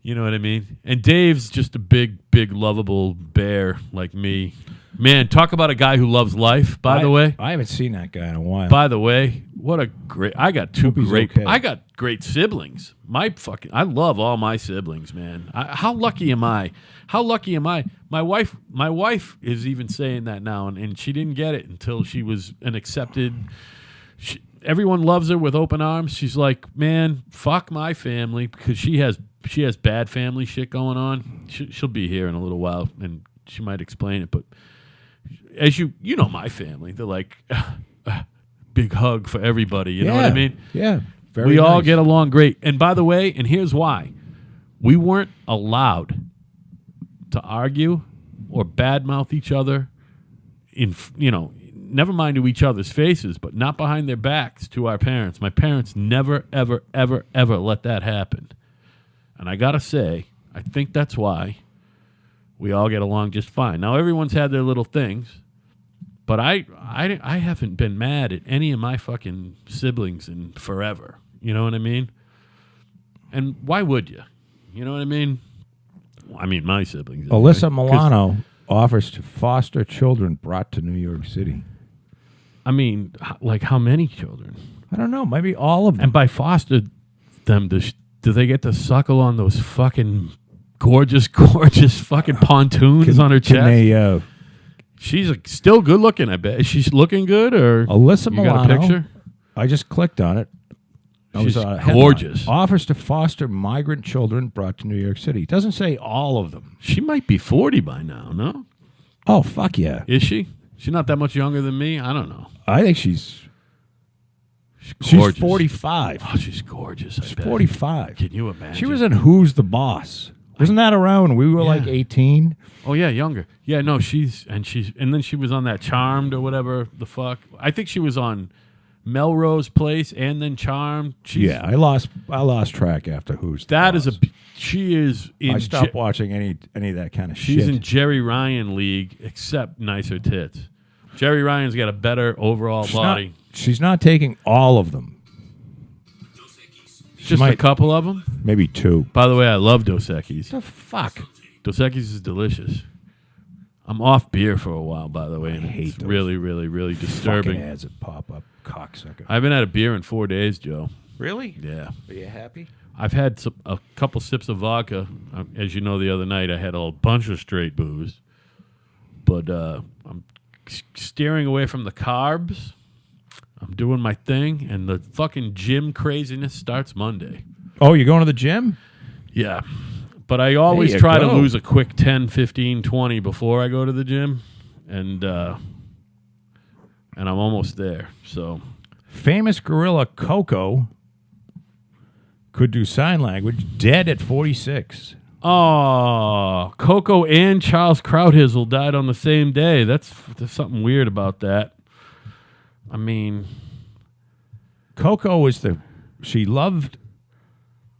You know what I mean? And Dave's just a big, lovable bear like me. Man, talk about a guy who loves life. By the way, I haven't seen that guy in a while. by the way, what a great! I got two Hope he's great. okay. I got great siblings. I love all my siblings, man. How lucky am I? How lucky am I? My wife is even saying that now, and she didn't get it until she was an accepted. Everyone loves her with open arms. She's like, man, fuck my family, because she has bad family shit going on. She'll be here in a little while, and she might explain it, but. As you know, my family, they're like, big hug for everybody. You know what I mean? Yeah. Very We all nice. get along great. And by the way, and here's why. We weren't allowed to argue or badmouth each other never mind to each other's faces, but not behind their backs to our parents. My parents never, ever, ever, ever let that happen. And I got to say, I think that's why we all get along just fine. Now, everyone's had their little things, but I haven't been mad at any of my fucking siblings in forever. You know what I mean? And why would you? You know what I mean? I mean, my siblings. Alyssa anyway, 'cause, Milano offers to foster children brought to New York City. I mean, like how many children? I don't know. Maybe all of them. And by foster them, do they get to suckle on those fucking gorgeous fucking pontoons on her Can chest? they, She's still good looking, I bet. Is she looking good, or Alyssa you Milano. got a picture? I just clicked on it. That She's was a headline. gorgeous. Offers to foster migrant children brought to New York City. Doesn't say all of them. She might be 40 by now, no? Oh, fuck yeah. Is she? She's not that much younger than me? I don't know. I think she's Gorgeous. 45. Oh, she's gorgeous. I She's bet. 45. Can you imagine? She was in Who's the Boss? Wasn't that around when we were like 18? Oh yeah, younger. Yeah, no, and then she was on that Charmed or whatever the fuck. I think she was on Melrose Place and then Charmed. Yeah, I lost track after Who's the That Boss. is she is in. I stopped watching any of that kind of She's shit. in Jerry Ryan league, except nicer tits. Jerry Ryan's got a better overall body. She's not taking all of them. Just a might- couple of them. Maybe 2. By the way, I love Dos Equis. The fuck? Dos Equis is delicious. I'm off beer for a while, by the way, and hate it's those really, really, really Fucking disturbing. ads that pop up, cocksucker. I haven't had a beer in 4 days, Joe. Really? Yeah. Are you happy? I've had a couple sips of vodka. As you know, the other night I had a bunch of straight booze. But I'm steering away from the carbs. I'm doing my thing, and the fucking gym craziness starts Monday. Oh, you're going to the gym? Yeah. But I always you try to go. lose a quick 10, 15, 20 before I go to the gym. And I'm almost there. So Famous gorilla Coco could do sign language, dead at 46. oh, Coco and Charles Krauthizzle died on the same day. There's something weird about that. I mean, Coco she loved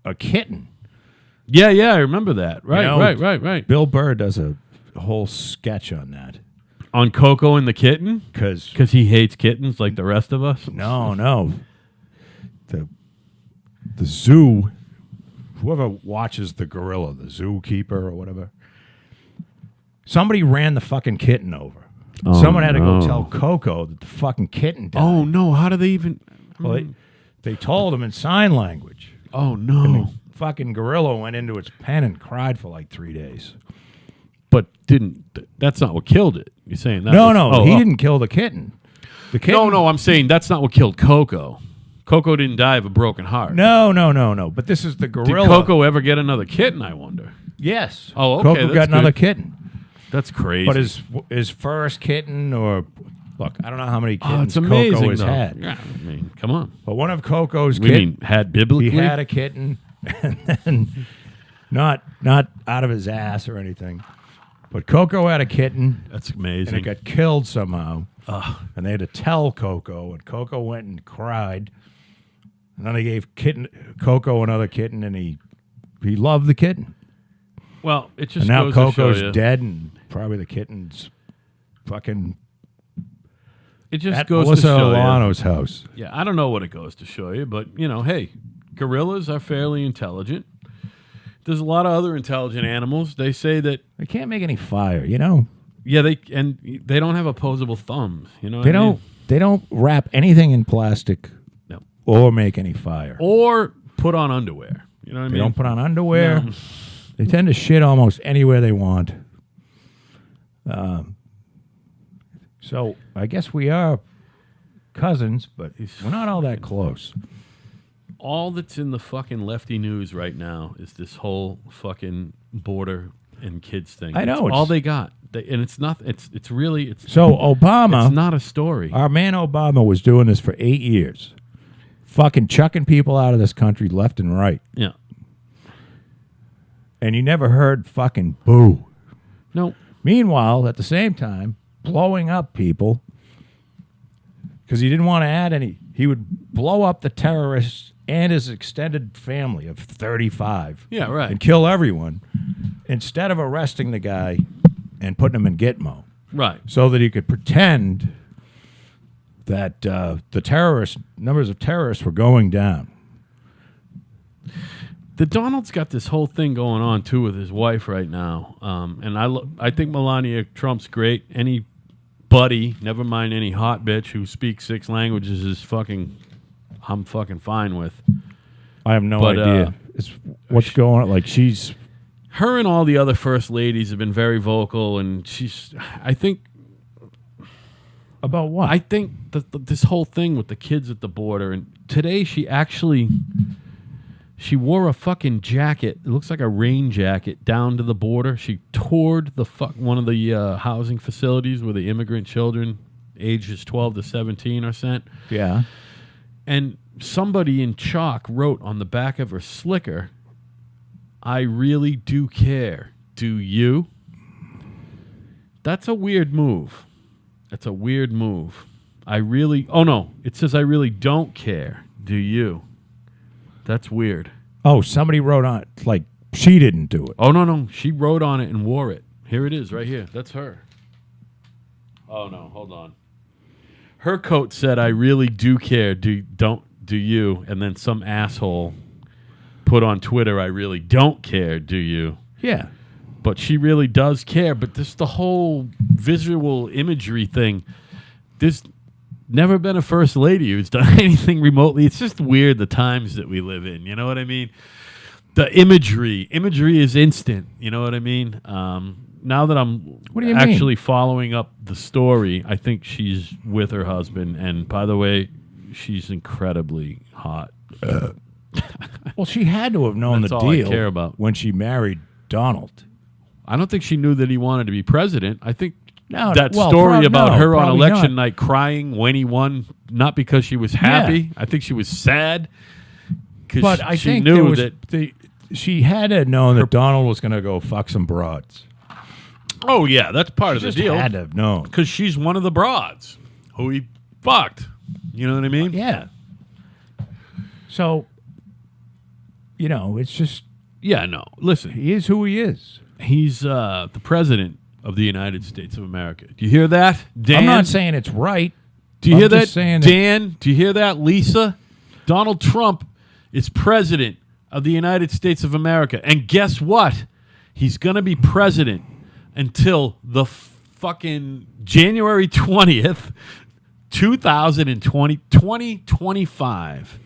a kitten. yeah, I remember that. Right, You know, right. Bill Burr does a whole sketch on that. On Coco and the kitten? Because, Because he hates kittens like the rest of us? no. the zoo, whoever watches the gorilla, the zookeeper or whatever, somebody ran the fucking kitten over. Oh, Someone had to go no. tell Coco that the fucking kitten died. Oh no! How do they even? Well, they told him in sign language. Oh no! Fucking gorilla went into its pen and cried for like 3 days. But that's not what killed it. You're saying that? No, he didn't kill the kitten. The kitten. No, I'm saying that's not what killed Coco. Coco didn't die of a broken heart. No. But this is the Did gorilla. Coco ever get another kitten? I wonder. Yes. Oh, okay, Coco that's got another good. kitten. That's crazy. But his first kitten, or look, I don't know how many oh, kittens it's amazing Coco has though. had. Yeah, I mean, come on. But one of Coco's We kittens, mean had biblically. he had a kitten, and then not out of his ass or anything. But Coco had a kitten, That's and amazing. it got killed somehow. And they had to tell Coco, and Coco went and cried. And then they gave Coco another kitten, and he loved the kitten. Well, it just And now goes to show Coco's you. dead, and probably the kitten's fucking It just at goes Melissa to show you. Olano's house. Yeah, I don't know what it goes to show you, but hey, gorillas are fairly intelligent. There's a lot of other intelligent animals. They say that They can't make any fire, you know. yeah, they don't have opposable thumbs. You know, what They I mean? don't. They don't wrap anything in plastic No. or make any fire. Or put on underwear. You know what I They mean? don't put on underwear. No. They tend to shit almost anywhere they want. So I guess we are cousins, but we're not all that close. All that's in the fucking lefty news right now is this whole fucking border and kids thing. I know, It's all it's- they got. And it's not. It's really. It's So Obama, It's not a story. our man Obama, was doing this for 8 years, fucking chucking people out of this country left and right, Yeah. and you never heard fucking boo. No. Meanwhile, at the same time, blowing up people because he didn't want to add any. He would blow up the terrorists and his extended family of 35. Yeah, right. And kill everyone instead of arresting the guy and putting him in Gitmo Right. so that he could pretend that the numbers of terrorists were going down. The Donald's got this whole thing going on too with his wife right now, and I think Melania Trump's great. Anybody, never mind any hot bitch who speaks 6 languages is I'm fucking fine with. I have no But, idea. What's going on? Like she's Her and all the other first ladies have been very vocal, and I think about what? I think this whole thing with the kids at the border, and today she wore a fucking jacket. It looks like a rain jacket down to the border. She toured one of the housing facilities where the immigrant children, ages 12 to 17, are sent. Yeah. And somebody in chalk wrote on the back of her slicker, "I really do care. Do you?" That's a weird move. That's a weird move. Oh no, it says "I really don't care. Do you?" That's weird. Oh, somebody wrote on it like she didn't do it. Oh no, she wrote on it and wore it. Here it is, right here. That's her. Oh no, hold on. Her coat said, "I really do care. Do you?" And then some asshole put on Twitter, "I really don't care. Do you?" Yeah. But she really does care. But this the whole visual imagery thing. There's never been a first lady who's done anything remotely. It's just weird the times that we live in. You know what I mean? The imagery is instant. You know what I mean? Now that I'm What do you actually following up the story, I think she's with her husband. And by the way, she's incredibly hot. Well, she had to have known That's the all I deal care about. when she married Donald. I don't think she knew that he wanted to be president. I think No, that well, story about her on probably election not. night crying when he won, not because she was happy. I think she was sad because But I she think knew there was that. she had to have known that Donald was going to go fuck some broads. Oh yeah, that's part of She the just deal. had to have known. Because she's one of the broads who he fucked. You know what I mean? Yeah. So, it's just Yeah. No. Listen, he is who he is. he's the president of the United States of America. Do you hear that, Dan? I'm not saying it's right. Do you I'm hear that, just saying that- Dan? Do you hear that, Lisa? Donald Trump is president of the United States of America. And guess what? He's going to be president until the fucking January 20th, 2025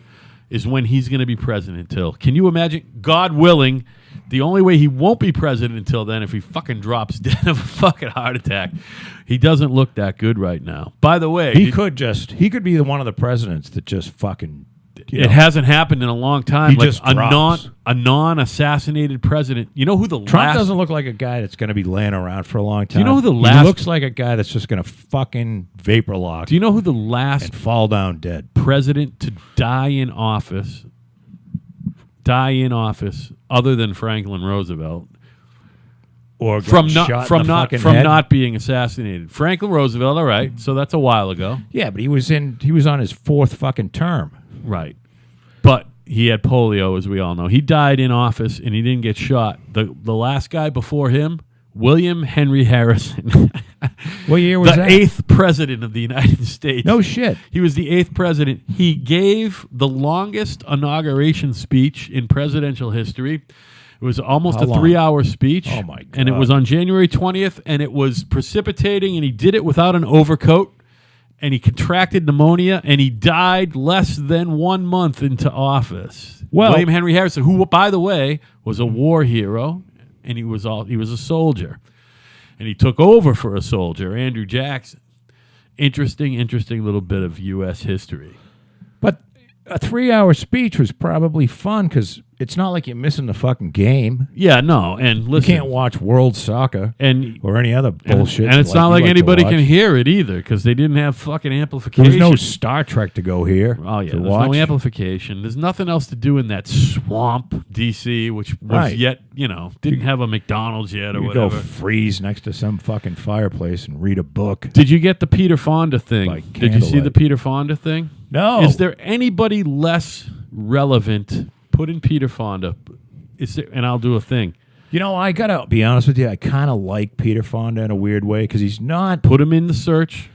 is when he's going to be president until. Can you imagine? God willing, the only way he won't be president until then if he fucking drops dead of a fucking heart attack. He doesn't look that good right now. By the way, he could be one of the presidents that just fucking. It hasn't happened in a long time. He Like just a drops. non-assassinated president. You know who the Trump last doesn't look like a guy that's going to be laying around for a long time. you know who the He last- looks like a guy that's just going to fucking vapor lock Do you know who the last and fall down dead? president to die in office other than Franklin Roosevelt Or from get shot not in the fucking from head? not being assassinated? Franklin Roosevelt, all right, so that's a while ago. Yeah, but he was on his fourth fucking term. Right. But he had polio, as we all know. He died in office, and he didn't get shot. The last guy before him, William Henry Harrison. What year was the that? 8th president of the United States. No shit. He was the 8th president. He gave the longest inauguration speech in presidential history. It was almost How a long? 3-hour speech. Oh, my And it God. was on January 20th, and it was precipitating, and he did it without an overcoat. And he contracted pneumonia, and he died less than 1 month into office. Well- William Henry Harrison, who, by the way, was a war hero, and he was a soldier, and he took over for a soldier, Andrew Jackson. Interesting little bit of U.S. history. But a 3-hour speech was probably fun because it's not like you're missing the fucking game. Yeah, no, and You listen, can't watch World Soccer and or any other bullshit. and it's not you like to anybody watch. can hear it either because they didn't have fucking There amplification. was no Star Trek to go here. Oh yeah, to there's watch. no amplification. There's nothing else to do in that swamp, DC, which was Right. yet didn't have a McDonald's yet or You go whatever. freeze next to some fucking fireplace and read a book. Did you get the Peter Fonda thing? By Did you see the candlelight. Peter Fonda thing? No. Is there anybody less relevant? Put in Peter Fonda. Is there? And I'll do a thing. You know, I gotta be honest with you. I kind of like Peter Fonda in a weird way because he's not. Put him in the search.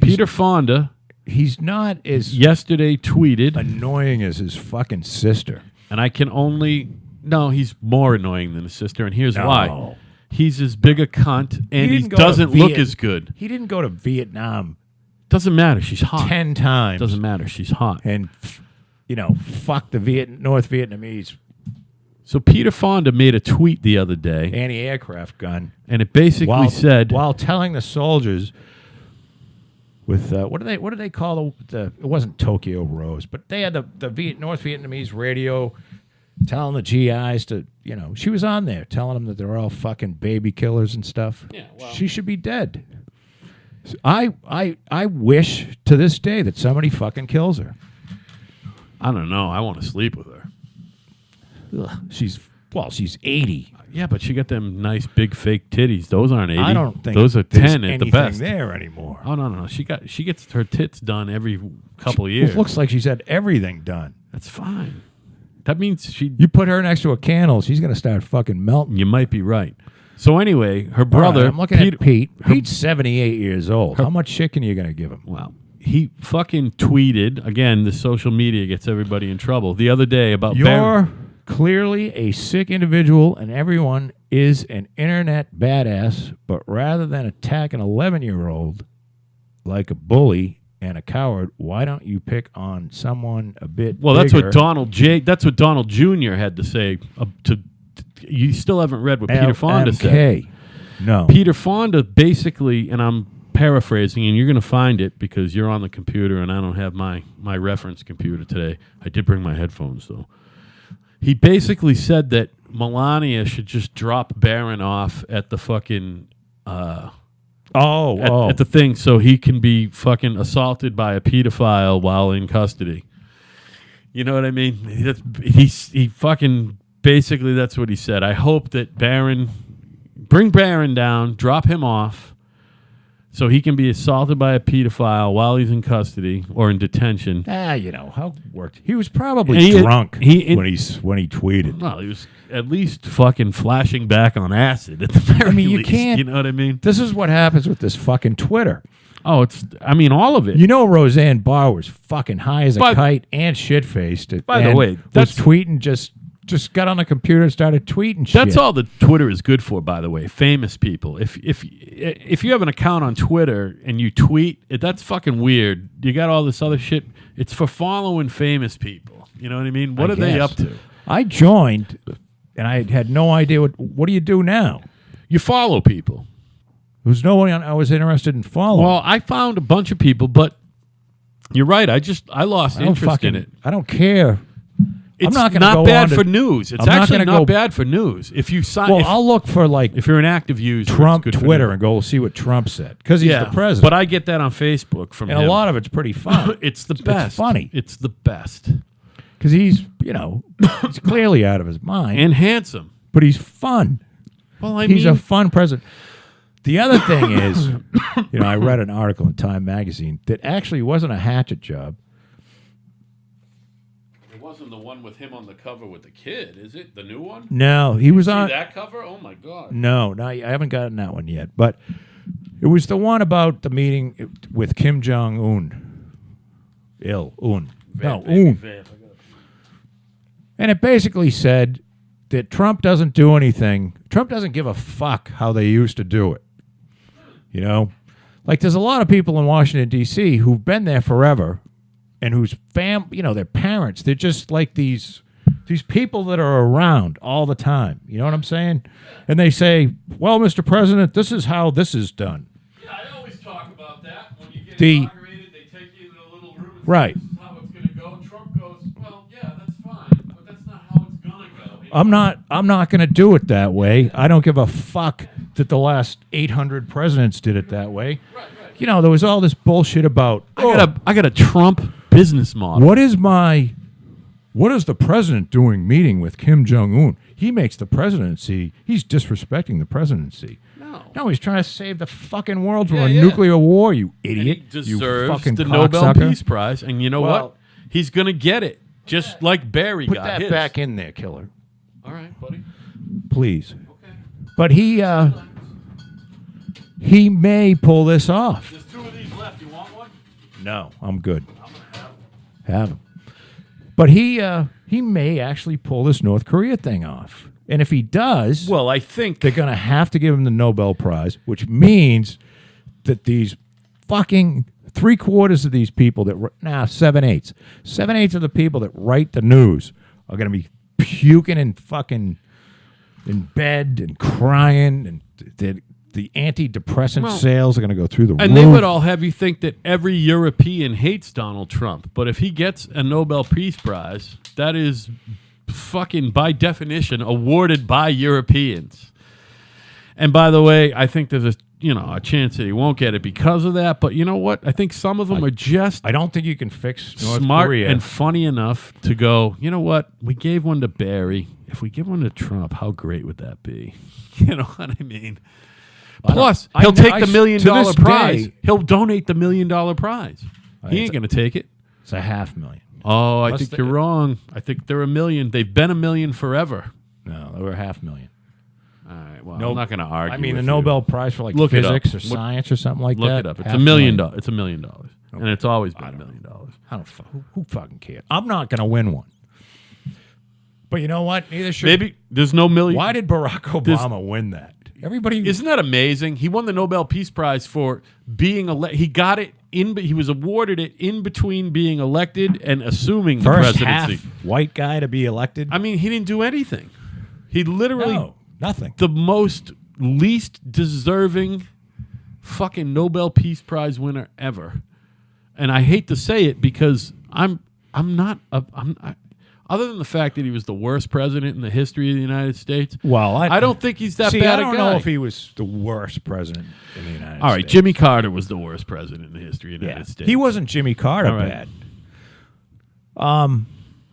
Peter Fonda He's not as yesterday tweeted, annoying as his fucking sister. and I can only no. He's more annoying than his sister, and here's No. why. He's as big a cunt, and he didn't go to doesn't look Viet- as good. He didn't go to Vietnam Doesn't matter. She's hot. 10 times. Doesn't matter. She's hot. And fuck the North Vietnamese So Peter Fonda made a tweet the other day, anti-aircraft gun and it basically said, while telling the soldiers with what do they call the it wasn't Tokyo Rose, but they had the North Vietnamese radio telling the GIs to she was on there telling them that they're all fucking baby killers and stuff. Yeah, well- She should be dead. So I wish to this day that somebody fucking kills her. I don't know. I want to sleep with her. Ugh, she's 80. Yeah, but she got them nice big fake titties. Those aren't 80. I don't think those are there's 10 at the anything best. there anymore. Oh no. She gets her tits done every couple of It years. looks like she's had everything done. That's fine. That means You put her next to a candle, she's gonna start fucking melting. you might be right. So anyway, her All right, brother. I'm looking at Pete. Pete's 78 years old. How much chicken are you gonna give him? Wow. He fucking tweeted again. The social media gets everybody in trouble. The other day about You're clearly a sick individual, and everyone is an internet badass. But rather than attack an 11-year-old like a bully and a coward, why don't you pick on someone a bit? Well, that's what bigger? That's what Donald Jr. had to say. You still haven't read what Peter Fonda said. LMK. No. Peter Fonda basically, and I'm paraphrasing, and you're going to find it because you're on the computer, and I don't have my reference computer today. I did bring my headphones though. He basically said that Melania should just drop Barron off at the fucking at the thing so he can be fucking assaulted by a pedophile while in custody. You know what I mean? He fucking basically that's what he said. I hope that bring Barron down, drop him off, so he can be assaulted by a pedophile while he's in custody or in detention. How it worked. He was probably And drunk when he tweeted. Well, he was at least fucking flashing back on acid at the very I mean, you least. can't- You know what I mean? This is what happens with this fucking Twitter. Oh, all of it. You know, Roseanne Barr was fucking high as a By- kite and shit-faced. By the and way, was that's- tweeting, just got on the computer and started tweeting shit. That's all the Twitter is good for, by the way. Famous people. If you have an account on Twitter and you tweet, that's fucking weird. You got all this other shit. It's for following famous people. You know what I mean? What are they guess. up to? I joined, and I had no idea what do you do now? You follow people. There was no one I was interested in following. Well, I found a bunch of people, but you're right. I lost I don't interest in fucking- it. I don't care. It's not gonna go bad on to- for news. It's I'm not actually gonna not go- bad for news. If you sign, Well, I'll look for like if you're an active user, Trump it's good for Twitter news. and go see what Trump said because he's the president. But I get that on Facebook from and him. a lot of it's pretty fun. It's the best. It's funny It's the best. because he's he's clearly out of his mind, And handsome. but he's fun. Well, I He's mean, a fun president. The other thing is, I read an article in Time magazine that actually wasn't a hatchet job. it wasn't the one with him on the cover with the kid, is it? The new one? No, he was See on. that cover? Oh my god. No, I haven't gotten that one yet. But it was the one about the meeting with Kim Jong Un. And it basically said that Trump doesn't do anything. Trump doesn't give a fuck how they used to do it. Like there's a lot of people in Washington, D.C. who've been there forever and whose their parents, they're just like these people that are around all the time. You know what I'm saying? And they say, well, Mr. President, this is how this is done. Yeah, I always talk about that. When you get The- inaugurated, they take you in a little room and Right. say, this is how it's going to go. Trump goes, well, yeah, that's fine, but that's not how it's going to go. I'm not going to do it that way. I don't give a fuck that the last 800 presidents did it that way. Right. There was all this bullshit about I got a Trump business model. what is the president doing meeting with Kim Jong Un? He makes the presidency. He's disrespecting the presidency. No, he's trying to save the fucking world from Yeah, a yeah. nuclear war. You And idiot! he You deserves fucking the Nobel cocksucker. Peace Prize. And you know Well- what? He's going to get it, just like Barry Put got that his. back in there, killer, All right, buddy. please. Okay. But he may pull this off. There's 2 of these left. You want one? No, I'm good. Have him. But he may actually pull this North Korea thing off. And if he does, Well, I think they're going to have to give him the Nobel Prize, which means that these fucking 3/4 of these people that 7/8 of the people that write the news are going to be puking and fucking in bed and crying, and the antidepressant Well, sales are going to go through the roof. And they would all have you think that every European hates Donald Trump. But if he gets a Nobel Peace Prize, that is fucking by definition awarded by Europeans. And by the way, I think there's a chance that he won't get it because of that. But you know what? I think some of them are just I don't think you can fix North smart Korea. and funny enough to go, you know what? We gave one to Barry. If we give one to Trump, how great would that be? You know what I mean? Plus, he'll take the $1 million to this prize. day- He'll donate the $1 million prize. He ain't it's- going to take it. It's $500,000. Oh, I Plus think the- you're wrong. I think they're $1 million. They've been $1 million forever. No, they were $500,000. All right. Well, Nope. I'm not going to argue. I mean, the with Nobel Prize for like Look it up. physics or Look- science or something like you. Look that. it up. It's $500,000. $1 million. It's $1 million, and it's always been $1 million. I don't. Who fucking cares? I'm not going to win one. But you know what? Neither should. Maybe there's no million. Why did Barack Obama win that? Everybody. Isn't that amazing? He won the Nobel Peace Prize for being elected. He got it he was awarded it in between being elected and assuming the first presidency. half white guy to be elected. I mean, he didn't do anything. He literally No, nothing. the most least deserving fucking Nobel Peace Prize winner ever. And I hate to say it because I'm not other than the fact that he was the worst president in the history of the United States. Well, I don't think he's that see, bad I a don't guy. know if he was the worst president in the United States. All right, Jimmy Carter was the worst president in the history of the United States. He wasn't Jimmy Carter All right. bad.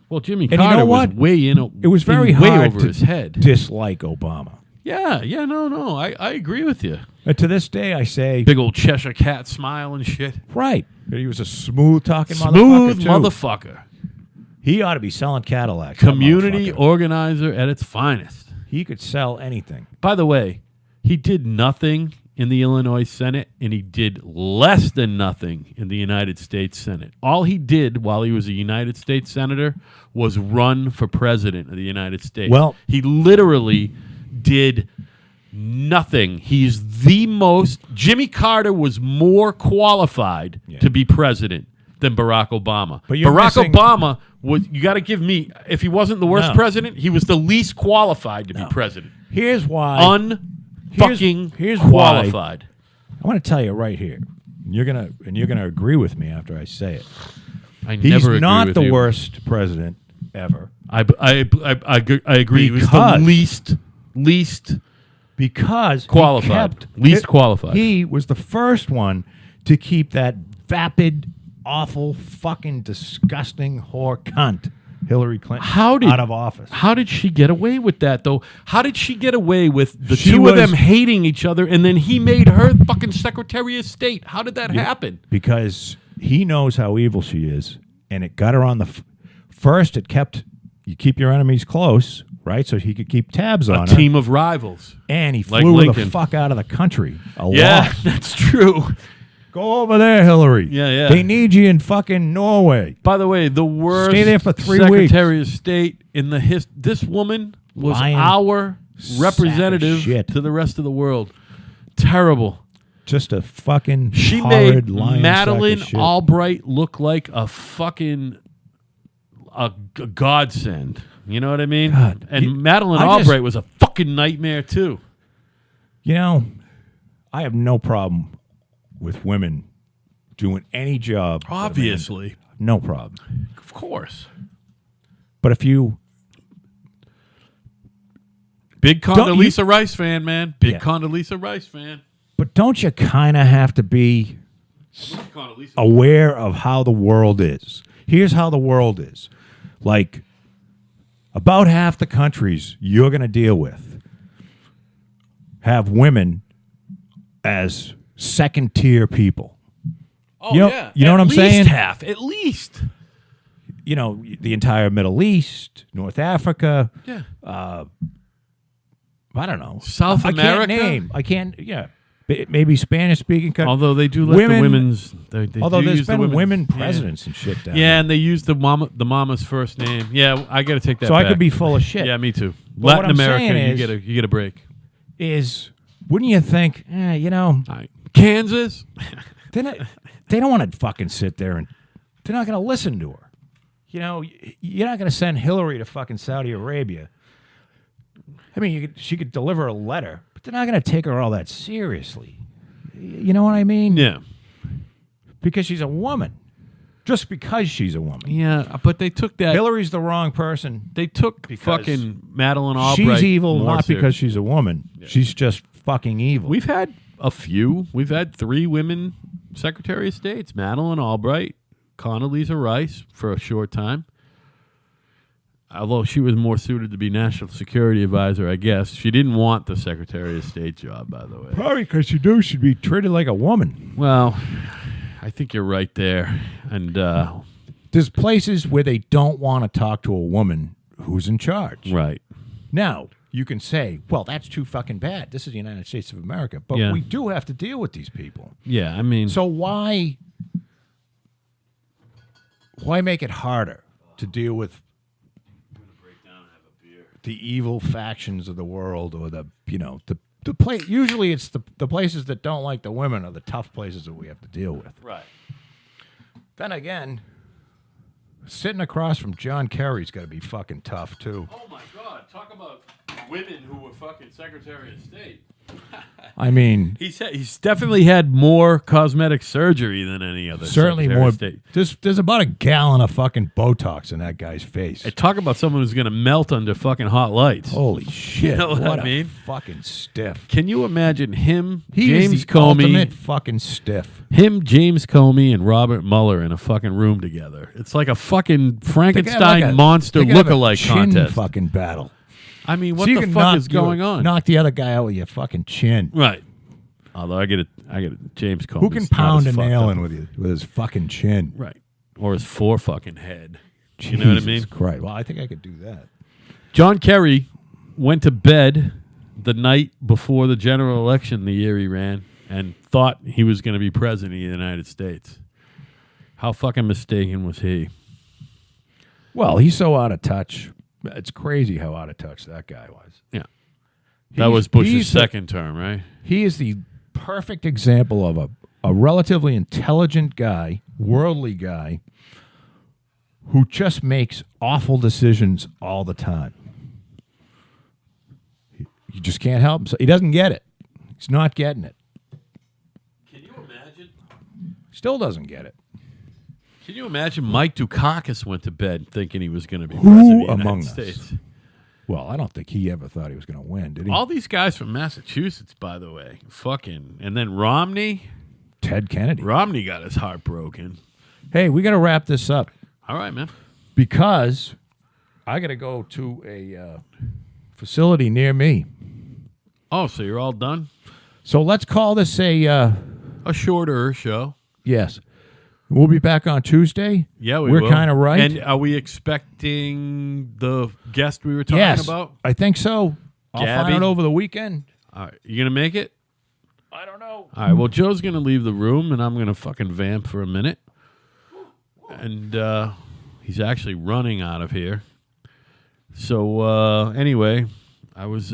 Well, Jimmy you Carter know was what? way in. It was very way hard over to his head. dislike Obama. Yeah, no. I agree with you. And to this day, I say, Big old Cheshire cat smile and shit. right. That he was a smooth talking Smooth motherfucker, too. motherfucker. He ought to be selling Cadillacs. that Community motherfucker. organizer at its finest. He could sell anything. By the way, he did nothing in the Illinois Senate, and he did less than nothing in the United States Senate. All he did while he was a United States Senator was run for president of the United States. Well- he literally did nothing. He's the most... Jimmy Carter was more qualified to be president than Barack Obama. But you're Barack missing- Obama was... You got to give me... If he wasn't the worst No. president, he was the least qualified to be president. Here's why. Here's why- qualified. I want to tell you right here. You're gonna agree with me after I say it. I He's never agree not with the you. worst president ever I agree. He was Because- the least because Qualified. Least qualified. He was the first one to keep that vapid, awful, fucking disgusting whore cunt Hillary Clinton out of office. How did she get away with that, though? How did she get away with the She two of them was- hating each other, and then he made her fucking Secretary of State? How did that happen? Because he knows how evil she is, and it got her on the first. It kept you keep your enemies close, right? So he could keep tabs on her. Team of rivals. And he like flew her the Lincoln. fuck out of the country a Yeah, lot. that's true. Go over there, Hillary. Yeah, yeah. They need you in fucking Norway. By the way, the worst Stay there for 3 Secretary of State in the this woman was Lying our representative shit. to the rest of the world. Terrible. Just a fucking She horrid made lying Madeleine sack of shit. Albright look like a fucking a godsend. You know what I mean? God, and Madeleine I just- Albright was a fucking nightmare too. You know, I have no problem with women doing any job. Obviously, No problem. of course. But if you Big Don't you- Condoleezza Rice fan, man. Big Yeah. Condoleezza Rice fan. But don't you kind of have to be aware of how the world is? Here's how the world is. Like, about half the countries you're going to deal with have women as second-tier people. Oh You know- yeah, you know At what I'm least saying? Half, at least. You know, the entire Middle East, North Africa, Yeah. I don't know. South I America? can't name. I can't, yeah. Maybe Spanish-speaking countries. Although they do let the women's. They Although do there's use the been women's- women yeah. presidents and shit down Yeah, there. and they use the mama's first name. Yeah, I got to take that. So I back. could be full of shit. Yeah, me too. But what Latin I'm America, saying you is- get a break. Is wouldn't you think? You know, All right. Kansas. they don't want to fucking sit there and they're not going to listen to her. You know, you're not going to send Hillary to fucking Saudi Arabia. I mean, she could deliver a letter, but they're not going to take her all that seriously. You know what I mean? Yeah. Because she's a woman. Just because she's a woman. Yeah, but they took that. Hillary's the wrong person. They took Because fucking Madeleine Albright. She's evil more not because serious. she's a woman. She's just fucking evil. We've had a few. We've had 3 women Secretary of States: Madeleine Albright, Condoleezza Rice for a short time. Although she was more suited to be National Security Advisor, I guess. She didn't want the Secretary of State job, by the way. Probably because she knew she'd be treated like a woman. Well, I think you're right there. And There's places where they don't want to talk to a woman who's in charge. right. Now, you can say, well, that's too fucking bad. This is the United States of America. But Yeah. we do have to deal with these people. Yeah, I mean, So why make it harder to deal with the evil factions of the world, or the place? Usually it's the places that don't like the women are the tough places that we have to deal with. right. Then again, sitting across from John Kerry's got to be fucking tough too. Oh my God! Talk about women who were fucking Secretary of State. I mean, He's definitely had more cosmetic surgery than any other. certainly Secretary more. of State. There's about a gallon of fucking Botox in that guy's face. Hey, talk about someone who's gonna melt under fucking hot lights. Holy shit! know what I a mean? fucking stiff. Can you imagine him, He James is the Comey, ultimate fucking stiff. James Comey, and Robert Mueller in a fucking room together? It's like a fucking They Frankenstein could have monster they could have a lookalike chin contest. fucking battle. I mean, what So you the can fuck is going on? Knock the other guy out with your fucking chin. Right. Although I get it, James Comey. Who can pound a nail in with his fucking chin? Right. Or his fucking head. You know what I mean? Jesus Christ. Well, I think I could do that. John Kerry went to bed the night before the general election, the year he ran, and thought he was going to be president of the United States. How fucking mistaken was he? Well, he's so out of touch. It's crazy how out of touch that guy was. Yeah. That was Bush's second term, right? He is the perfect example of a relatively intelligent guy, worldly guy, who just makes awful decisions all the time. He just can't help himself. He doesn't get it. He's not getting it. Can you imagine? Still doesn't get it. Can you imagine Mike Dukakis went to bed thinking he was going to be president of the among United us? States? Well, I don't think he ever thought he was going to win, did he? All these guys from Massachusetts, by the way. Fucking. And then Romney. Ted Kennedy. Romney got his heart broken. Hey, we got to wrap this up All right, man. because I got to go to a facility near me. Oh, so you're all done? So let's call this a shorter show. yes. We'll be back on Tuesday. Yeah, We're will. kind of right. And are we expecting the guest we were talking Yes, about? I think so. I'll Gabby? find out over the weekend. All right, you going to make it? I don't know. All right, well, Joe's going to leave the room, and I'm going to fucking vamp for a minute. And he's actually running out of here. So, anyway, I was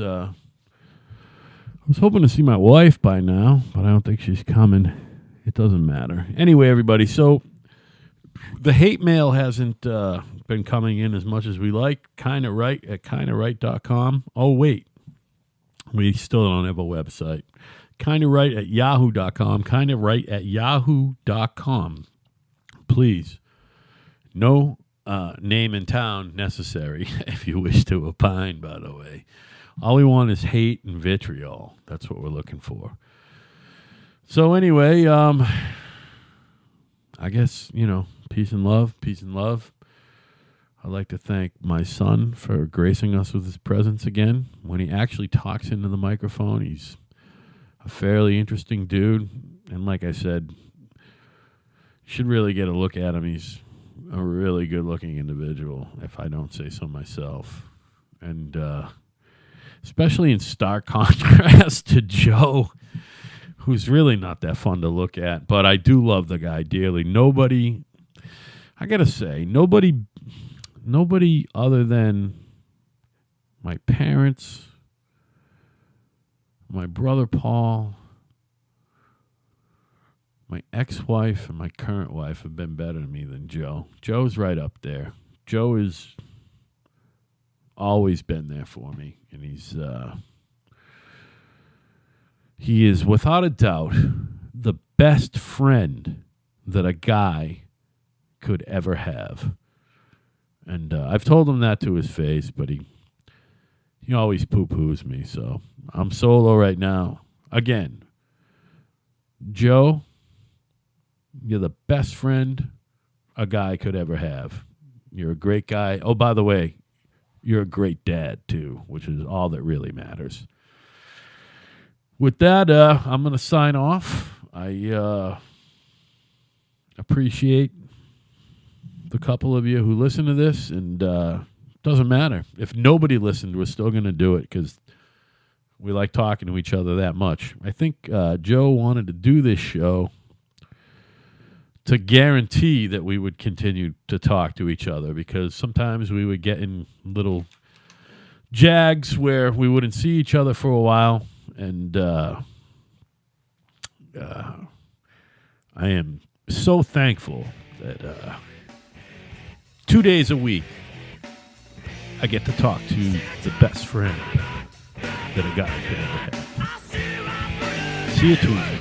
hoping to see my wife by now, but I don't think she's coming. It doesn't matter. Anyway, everybody, so the hate mail hasn't been coming in as much as we like. Kinda right at kindafright.com. Oh, wait. We still don't have a website. Kinda right at yahoo.com. Kinda right at yahoo.com. Please. No name and town necessary if you wish to opine, by the way. All we want is hate and vitriol. That's what we're looking for. So anyway, I guess, peace and love, peace and love. I'd like to thank my son for gracing us with his presence again. When he actually talks into the microphone, he's a fairly interesting dude. And like I said, you should really get a look at him. He's a really good-looking individual, if I don't say so myself. And especially in stark contrast to Joe, who's really not that fun to look at, but I do love the guy dearly. I gotta say, nobody other than my parents, my brother Paul, my ex-wife, and my current wife have been better to me than Joe. Joe's right up there. Joe has always been there for me, and he is, without a doubt, the best friend that a guy could ever have. And I've told him that to his face, but he always poo-poos me, so I'm solo right now. Again, Joe, you're the best friend a guy could ever have. You're a great guy. Oh, by the way, you're a great dad, too, which is all that really matters. With that, I'm going to sign off. I appreciate the couple of you who listen to this, and doesn't matter. If nobody listened, we're still going to do it because we like talking to each other that much. I think Joe wanted to do this show to guarantee that we would continue to talk to each other, because sometimes we would get in little jags where we wouldn't see each other for a while. And I am so thankful that 2 days a week I get to talk to the best friend that a guy could ever have. See you Tuesday.